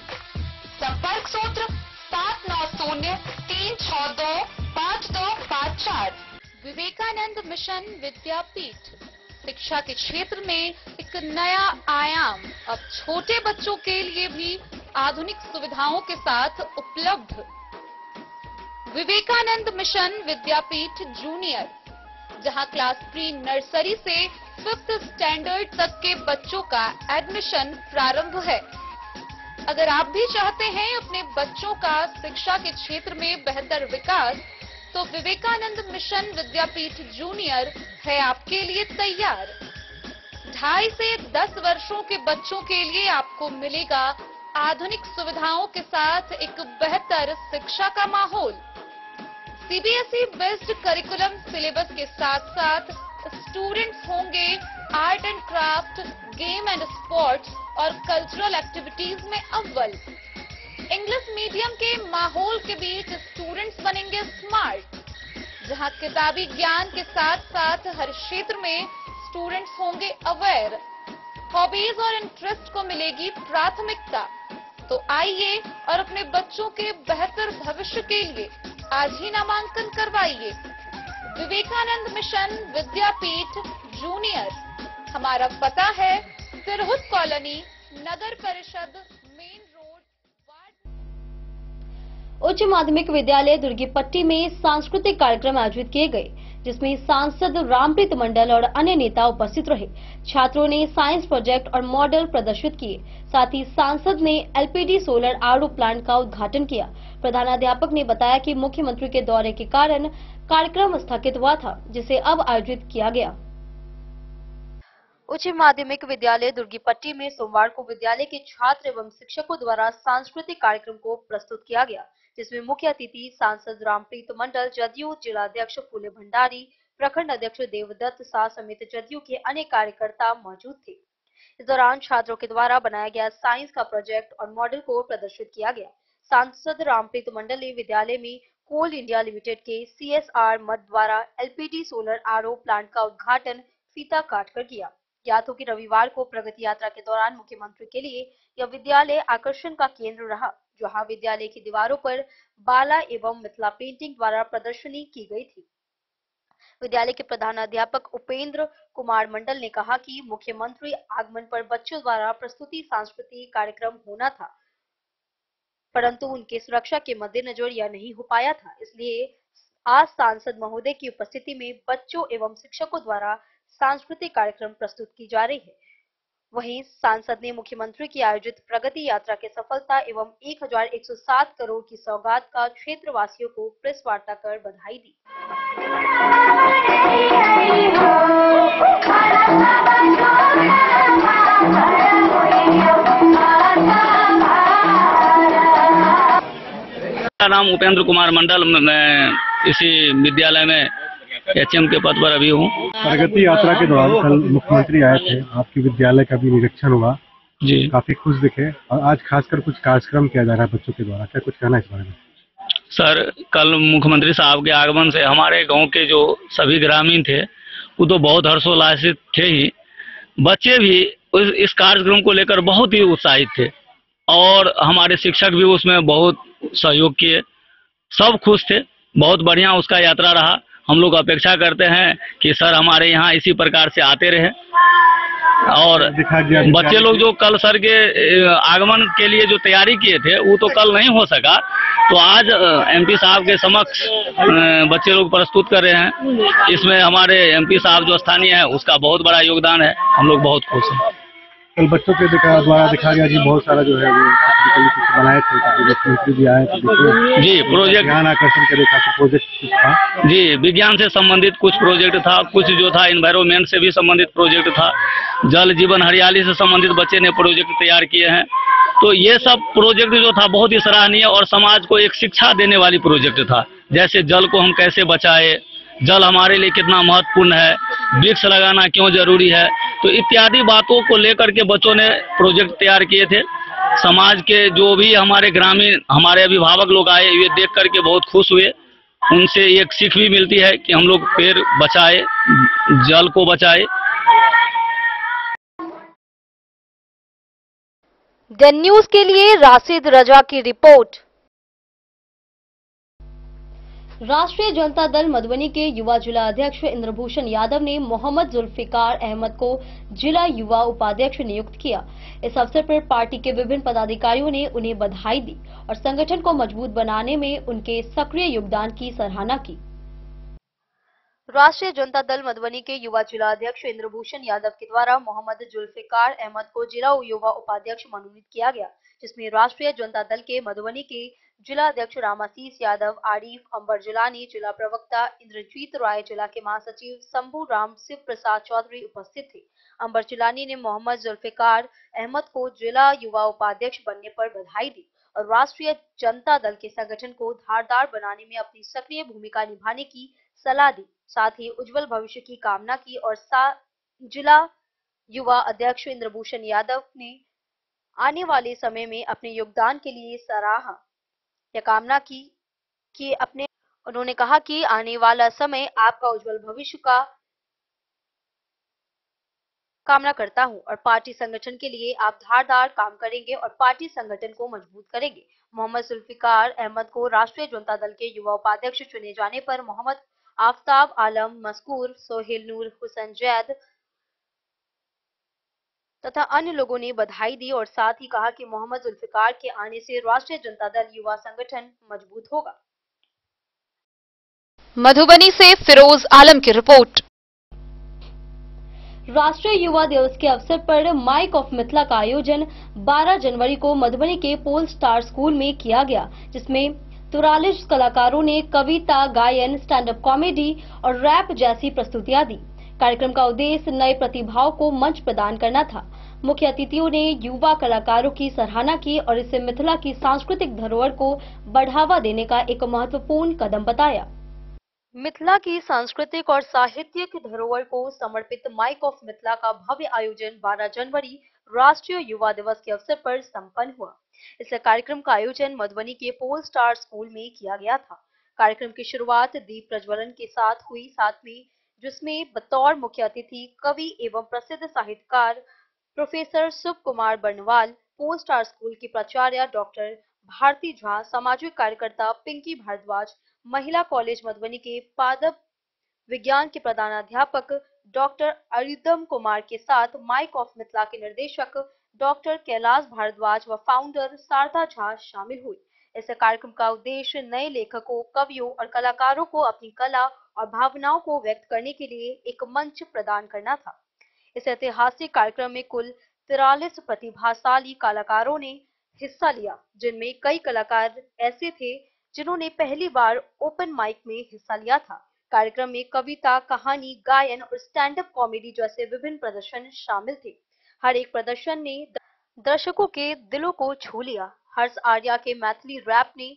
संपर्क सूत्र 7903625254। विवेकानंद मिशन विद्यापीठ शिक्षा के क्षेत्र में एक नया आयाम अब छोटे बच्चों के लिए भी आधुनिक सुविधाओं के साथ उपलब्ध। विवेकानंद मिशन विद्यापीठ जूनियर, जहां क्लास प्री नर्सरी से 5th स्टैंडर्ड तक के बच्चों का एडमिशन प्रारंभ है। अगर आप भी चाहते हैं अपने बच्चों का शिक्षा के क्षेत्र में बेहतर विकास, तो विवेकानंद मिशन विद्यापीठ जूनियर है आपके लिए तैयार। 2.5 से 10 वर्षों के बच्चों के लिए आपको मिलेगा आधुनिक सुविधाओं के साथ एक बेहतर शिक्षा का माहौल। CBSE बेस्ड करिकुलम सिलेबस के साथ साथ स्टूडेंट्स होंगे art and craft, game and sports और कल्चरल एक्टिविटीज में अव्वल। इंग्लिश मीडियम के माहौल के बीच स्टूडेंट्स बनेंगे स्मार्ट, जहां किताबी ज्ञान के साथ साथ हर क्षेत्र में स्टूडेंट्स होंगे अवेयर। हॉबीज और इंटरेस्ट को मिलेगी प्राथमिकता। तो आइए और अपने बच्चों के बेहतर भविष्य के लिए आज ही नामांकन करवाइए। विवेकानंद मिशन विद्यापीठ जूनियर। हमारा पता है सिरहुत कॉलोनी, नगर परिषद, मेन रोड, उच्च माध्यमिक विद्यालय दुर्गीपट्टी में सांस्कृतिक कार्यक्रम आयोजित किए गए, जिसमें सांसद रामप्रीत मंडल और अन्य नेता उपस्थित रहे। छात्रों ने साइंस प्रोजेक्ट और मॉडल प्रदर्शित किए। साथ ही सांसद ने LPD सोलर RO प्लांट का उद्घाटन किया। प्रधानाध्यापक ने बताया कि मुख्यमंत्री के दौरे के कारण कार्यक्रम स्थगित हुआ था, जिसे अब आयोजित किया गया। उच्च माध्यमिक विद्यालय दुर्गीपट्टी में सोमवार को विद्यालय के छात्र एवं शिक्षकों द्वारा सांस्कृतिक कार्यक्रम को प्रस्तुत किया गया, जिसमें मुख्य अतिथि सांसद रामप्रीत मंडल, जदयू जिलाध्यक्ष फूले भंडारी, प्रखंड अध्यक्ष देवदत्त शाह समेत जदयू के अन्य कार्यकर्ता मौजूद थे। इस दौरान छात्रों के द्वारा बनाया गया साइंस का प्रोजेक्ट और मॉडल को प्रदर्शित किया गया। सांसद रामप्रीत मंडल ने विद्यालय में कोल इंडिया लिमिटेड के CSR मद द्वारा LPD सोलर RO प्लांट का उद्घाटन फीता काटकर किया। ज्ञात हो कि रविवार को प्रगति यात्रा के दौरान मुख्यमंत्री के लिए यह विद्यालय आकर्षण का केंद्र रहा, जहां विद्यालय की दीवारों पर बाला एवं मिथिला पेंटिंग द्वारा प्रदर्शनी की गई थी। विद्यालय के प्रधानाध्यापक उपेंद्र कुमार मंडल ने कहा कि मुख्यमंत्री आगमन पर बच्चों द्वारा प्रस्तुति सांस्कृतिक कार्यक्रम होना था, परंतु उनके सुरक्षा के मद्देनजर यह नहीं हो पाया था। इसलिए आज सांसद महोदय की उपस्थिति में बच्चों एवं शिक्षकों द्वारा सांस्कृतिक कार्यक्रम प्रस्तुत की जा रही है। वहीं सांसद ने मुख्यमंत्री की आयोजित प्रगति यात्रा के सफलता एवं 1107 करोड़ की सौगात का क्षेत्रवासियों को प्रेस वार्ता कर बधाई दी। मेरा नाम उपेंद्र कुमार मंडल, मैं इसी विद्यालय में HM के पद पर अभी हूँ। प्रगति यात्रा के दौरान कल मुख्यमंत्री आए थे, आपके विद्यालय का भी निरीक्षण हुआ जी, काफी खुश दिखे और आज खासकर कुछ कार्यक्रम किया जा रहा है बच्चों के द्वारा, क्या कुछ कहना है इस बारे में? सर, कल मुख्यमंत्री साहब के आगमन से हमारे गांव के जो सभी ग्रामीण थे वो तो बहुत हर्षोल्लासित थे ही, बच्चे भी इस कार्यक्रम को लेकर बहुत ही उत्साहित थे और हमारे शिक्षक भी उसमें बहुत सहयोग किए, सब खुश थे। बहुत बढ़िया उसका यात्रा रहा। हम लोग अपेक्षा करते हैं कि सर हमारे यहाँ इसी प्रकार से आते रहे और बच्चे लोग जो कल सर के आगमन के लिए जो तैयारी किए थे वो तो कल नहीं हो सका, तो आज MP साहब के समक्ष बच्चे लोग प्रस्तुत कर रहे हैं। इसमें हमारे MP साहब जो स्थानीय है उसका बहुत बड़ा योगदान है, हम लोग बहुत खुश हैं। कल बच्चों के द्वारा दिखा गया जी, बहुत सारा जो है वो कुछ बनाए थे, मुख्यमंत्री भी आए थे जी, प्रोजेक्ट ध्यान आकर्षण के लिए काफी प्रोजेक्ट था जी, विज्ञान से संबंधित कुछ प्रोजेक्ट था, कुछ जो था एनवायरमेंट से भी संबंधित प्रोजेक्ट था, जल जीवन हरियाली से संबंधित बच्चे ने प्रोजेक्ट तैयार किए हैं। तो ये सब प्रोजेक्ट जो था बहुत ही सराहनीय और समाज को एक शिक्षा देने वाली प्रोजेक्ट था। जैसे जल को हम कैसे बचाए, जल हमारे लिए कितना महत्वपूर्ण है, वृक्ष लगाना क्यों जरूरी है, तो इत्यादि बातों को लेकर के बच्चों ने प्रोजेक्ट तैयार किए थे। समाज के जो भी हमारे ग्रामीण हमारे अभिभावक लोग आए, ये देख करके बहुत खुश हुए। उनसे एक सीख भी मिलती है कि हम लोग पेड़ बचाए, जल को बचाए। द न्यूज के लिए राशिद रजा की रिपोर्ट। राष्ट्रीय जनता दल मधुबनी के युवा जिला अध्यक्ष इंद्रभूषण यादव ने मोहम्मद जुल्फिकार अहमद को जिला युवा उपाध्यक्ष नियुक्त किया। इस अवसर पर पार्टी के विभिन्न पदाधिकारियों ने उन्हें बधाई दी और संगठन को मजबूत बनाने में उनके सक्रिय योगदान की सराहना की। राष्ट्रीय जनता दल मधुबनी के युवा जिला अध्यक्ष इंद्रभूषण यादव के द्वारा मोहम्मद जुल्फिकार अहमद को जिला युवा उपाध्यक्ष मनोनीत किया गया, जिसमें राष्ट्रीय जनता दल के मधुबनी के जिला अध्यक्ष रामाशीष यादव, आरिफ, अंबर जिलानी, जिला प्रवक्ता इंद्रजीत राय, जिला के महासचिव शंभू राम शिव प्रसाद चौधरी उपस्थित थे। अंबर जिलानी ने मोहम्मद जुल्फिकार अहमद को जिला युवा उपाध्यक्ष बनने पर बधाई दी और राष्ट्रीय जनता दल के संगठन को धारदार बनाने में अपनी सक्रिय भूमिका निभाने की सलाह दी। साथ ही उज्जवल भविष्य की कामना की और जिला युवा अध्यक्ष इंद्रभूषण यादव ने आने वाले समय में अपने योगदान के लिए सराहा या कामना की कि उन्होंने कहा कि आने वाला समय आपका उज्जवल भविष्य का कामना करता हूं और पार्टी संगठन के लिए आप धारदार काम करेंगे और पार्टी संगठन को मजबूत करेंगे। मोहम्मद जुल्फिकार अहमद को राष्ट्रीय जनता दल के युवा उपाध्यक्ष चुने जाने पर मोहम्मद आफ्ताब आलम मस्कूर, सोहेल नूर, हुसैन जैद तथा अन्य लोगों ने बधाई दी और साथ ही कहा कि मोहम्मद जुल्फिकार के आने से राष्ट्रीय जनता दल युवा संगठन मजबूत होगा। मधुबनी से फिरोज आलम की रिपोर्ट। राष्ट्रीय युवा दिवस के अवसर पर माइक ऑफ मिथिला का आयोजन 12 जनवरी को मधुबनी के पोल स्टार स्कूल में किया गया, जिसमें 43 कलाकारों ने कविता, गायन, स्टैंड अप कॉमेडी और रैप जैसी प्रस्तुतियां दी। कार्यक्रम का उद्देश्य नए प्रतिभाओं को मंच प्रदान करना था। मुख्य अतिथियों ने युवा कलाकारों की सराहना की और इसे मिथिला की सांस्कृतिक धरोहर को बढ़ावा देने का एक महत्वपूर्ण कदम बताया। मिथिला की सांस्कृतिक और साहित्यिक धरोहर को समर्पित माइक ऑफ मिथिला का भव्य आयोजन 12 जनवरी राष्ट्रीय युवा दिवस के अवसर पर संपन्न हुआ। इस कार्यक्रम का आयोजन मधुबनी के पोल स्टार स्कूल में किया गया था। कार्यक्रम की शुरुआत दीप प्रज्वलन के साथ हुई, साथ में जिसमें बतौर मुख्य अतिथि कवि एवं प्रसिद्ध साहित्यकार professor Shubh Kumar Barnwal, Pole Star school की प्राचार्य डॉक्टर भारती झा, सामाजिक कार्यकर्ता पिंकी भारद्वाज, महिला कॉलेज मधुबनी के पादप विज्ञान के प्रधानाध्यापक डॉक्टर अरिदम कुमार के साथ माइक ऑफ मिथिला के निर्देशक डॉक्टर कैलाश भारद्वाज व फाउंडर शारदा झा शामिल हुई। इस कार्यक्रम का उद्देश्य नए लेखकों, कवियों और कलाकारों को अपनी कला और भावनाओं को व्यक्त करने के लिए एक मंच प्रदान करना था। इस ऐतिहासिक कार्यक्रम में कुल 43 प्रतिभाशाली कलाकारों ने हिस्सा लिया, जिनमें कई कलाकार ऐसे थे जिन्होंने पहली बार ओपन माइक में हिस्सा लिया था। कार्यक्रम में कविता, कहानी, गायन और स्टैंड अप कॉमेडी जैसे विभिन्न प्रदर्शन शामिल थे। हर एक प्रदर्शन ने दर्शकों के दिलों को छू लिया। हर्ष आर्या के मैथिली रैप ने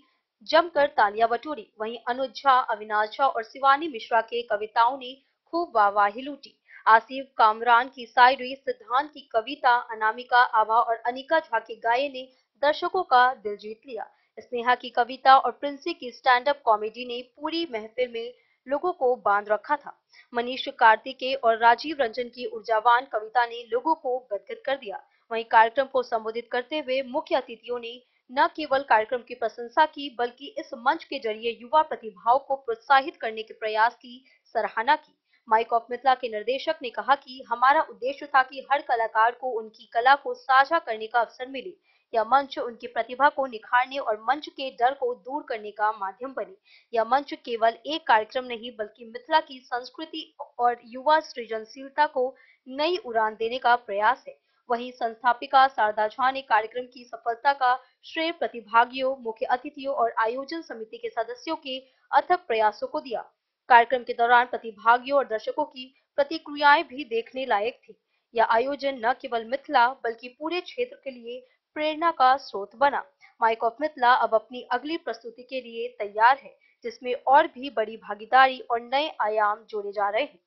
जमकर तालियां बटोरी, वहीं अनुज झा, अविनाश झा और शिवानी मिश्रा के कविताओं ने खूब वाहवाही लूटी। आसिफ कामरान की शायरी, सिद्धांत की कविता, अनामिका, आभा और अनिका झा के गायन ने दर्शकों का दिल जीत लिया। स्नेहा की कविता और प्रिंसी की स्टैंड अप कॉमेडी ने पूरी महफिल में लोगों को बांध रखा था। मनीष कार्तिकेय और राजीव रंजन की ऊर्जावान कविता ने लोगों को गदगद कर दिया। वहीं कार्यक्रम को संबोधित करते हुए मुख्य अतिथियों ने न केवल कार्यक्रम की प्रशंसा की, बल्कि इस मंच के जरिए युवा प्रतिभाओं को प्रोत्साहित करने के प्रयास की सराहना की। माइक ऑफ मिथिला के निर्देशक ने कहा कि हमारा उद्देश्य था कि हर कलाकार को उनकी कला को साझा करने का अवसर मिले। यह मंच उनकी प्रतिभा को निखारने और मंच के डर को दूर करने का माध्यम बने। यह मंच केवल एक कार्यक्रम नहीं, बल्कि मिथिला की संस्कृति और युवा सृजनशीलता को नई उड़ान देने का प्रयास है। वहीं संस्थापिका शारदा झा ने कार्यक्रम की सफलता का श्रेय प्रतिभागियों, मुख्य अतिथियों और आयोजन समिति के सदस्यों के अथक प्रयासों को दिया। कार्यक्रम के दौरान प्रतिभागियों और दर्शकों की प्रतिक्रियाएं भी देखने लायक थी। यह आयोजन न केवल मिथिला बल्कि पूरे क्षेत्र के लिए प्रेरणा का स्रोत बना। माइक ऑफ मिथिला अब अपनी अगली प्रस्तुति के लिए तैयार है, जिसमें और भी बड़ी भागीदारी और नए आयाम जोड़े जा रहे हैं।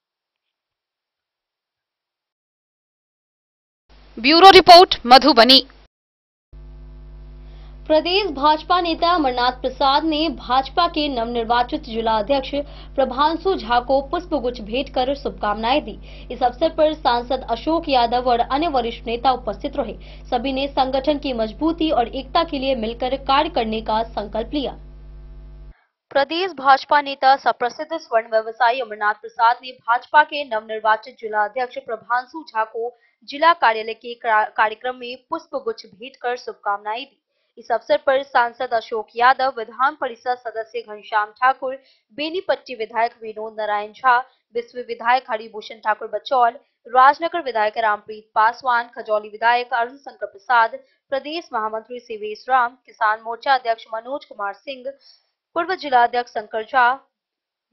Bureau report Madhubani. प्रदेश भाजपा नेता अमरनाथ प्रसाद ने भाजपा के नवनिर्वाचित जिला अध्यक्ष प्रभांशु झा को पुष्पगुच्छ भेंट कर शुभकामनाएं दी। इस अवसर पर सांसद अशोक यादव और अन्य वरिष्ठ नेता उपस्थित रहे। सभी ने संगठन की मजबूती और एकता के लिए मिलकर कार्य करने का संकल्प लिया। प्रदेश भाजपा नेता सुप्रसिद्ध स्वर्ण व्यवसायी अमरनाथ प्रसाद ने भाजपा के नवनिर्वाचित जिला अध्यक्ष प्रभांशु झा को जिला कार्यालय के कार्यक्रम में पुष्पगुच्छ भेंट कर शुभकामनाएं दी। इस अवसर पर सांसद अशोक यादव, विधान परिषद सदस्य घनश्याम ठाकुर, बेनीपट्टी विधायक विनोद नारायण झा, बिस्व विधायक हरिभूषण ठाकुर बचौल, राजनगर विधायक रामप्रीत पासवान, खजौली विधायक अरुण शंकर प्रसाद, प्रदेश महामंत्री सीवेश राम, किसान मोर्चा अध्यक्ष मनोज कुमार सिंह, पूर्व जिला अध्यक्ष शंकर झा,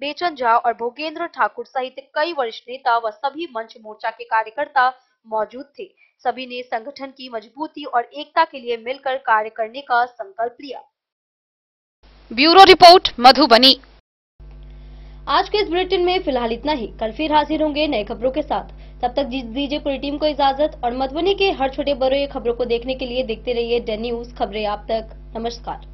बेचन झा और भोगेंद्र ठाकुर सहित कई वरिष्ठ नेता व सभी मंच मोर्चा के कार्यकर्ता मौजूद थे। सभी ने संगठन की मजबूती और एकता के लिए मिलकर कार्य करने का संकल्प लिया। Bureau report Madhubani. आज के इस बुलेटिन में फिलहाल इतना ही। कल फिर हाजिर होंगे नए खबरों के साथ। तब तक दीजिए पूरी टीम को इजाजत और मधुबनी के हर छोटे बड़े खबरों को देखने के लिए देखते रहिए डे न्यूज खबरें आप तक। नमस्कार।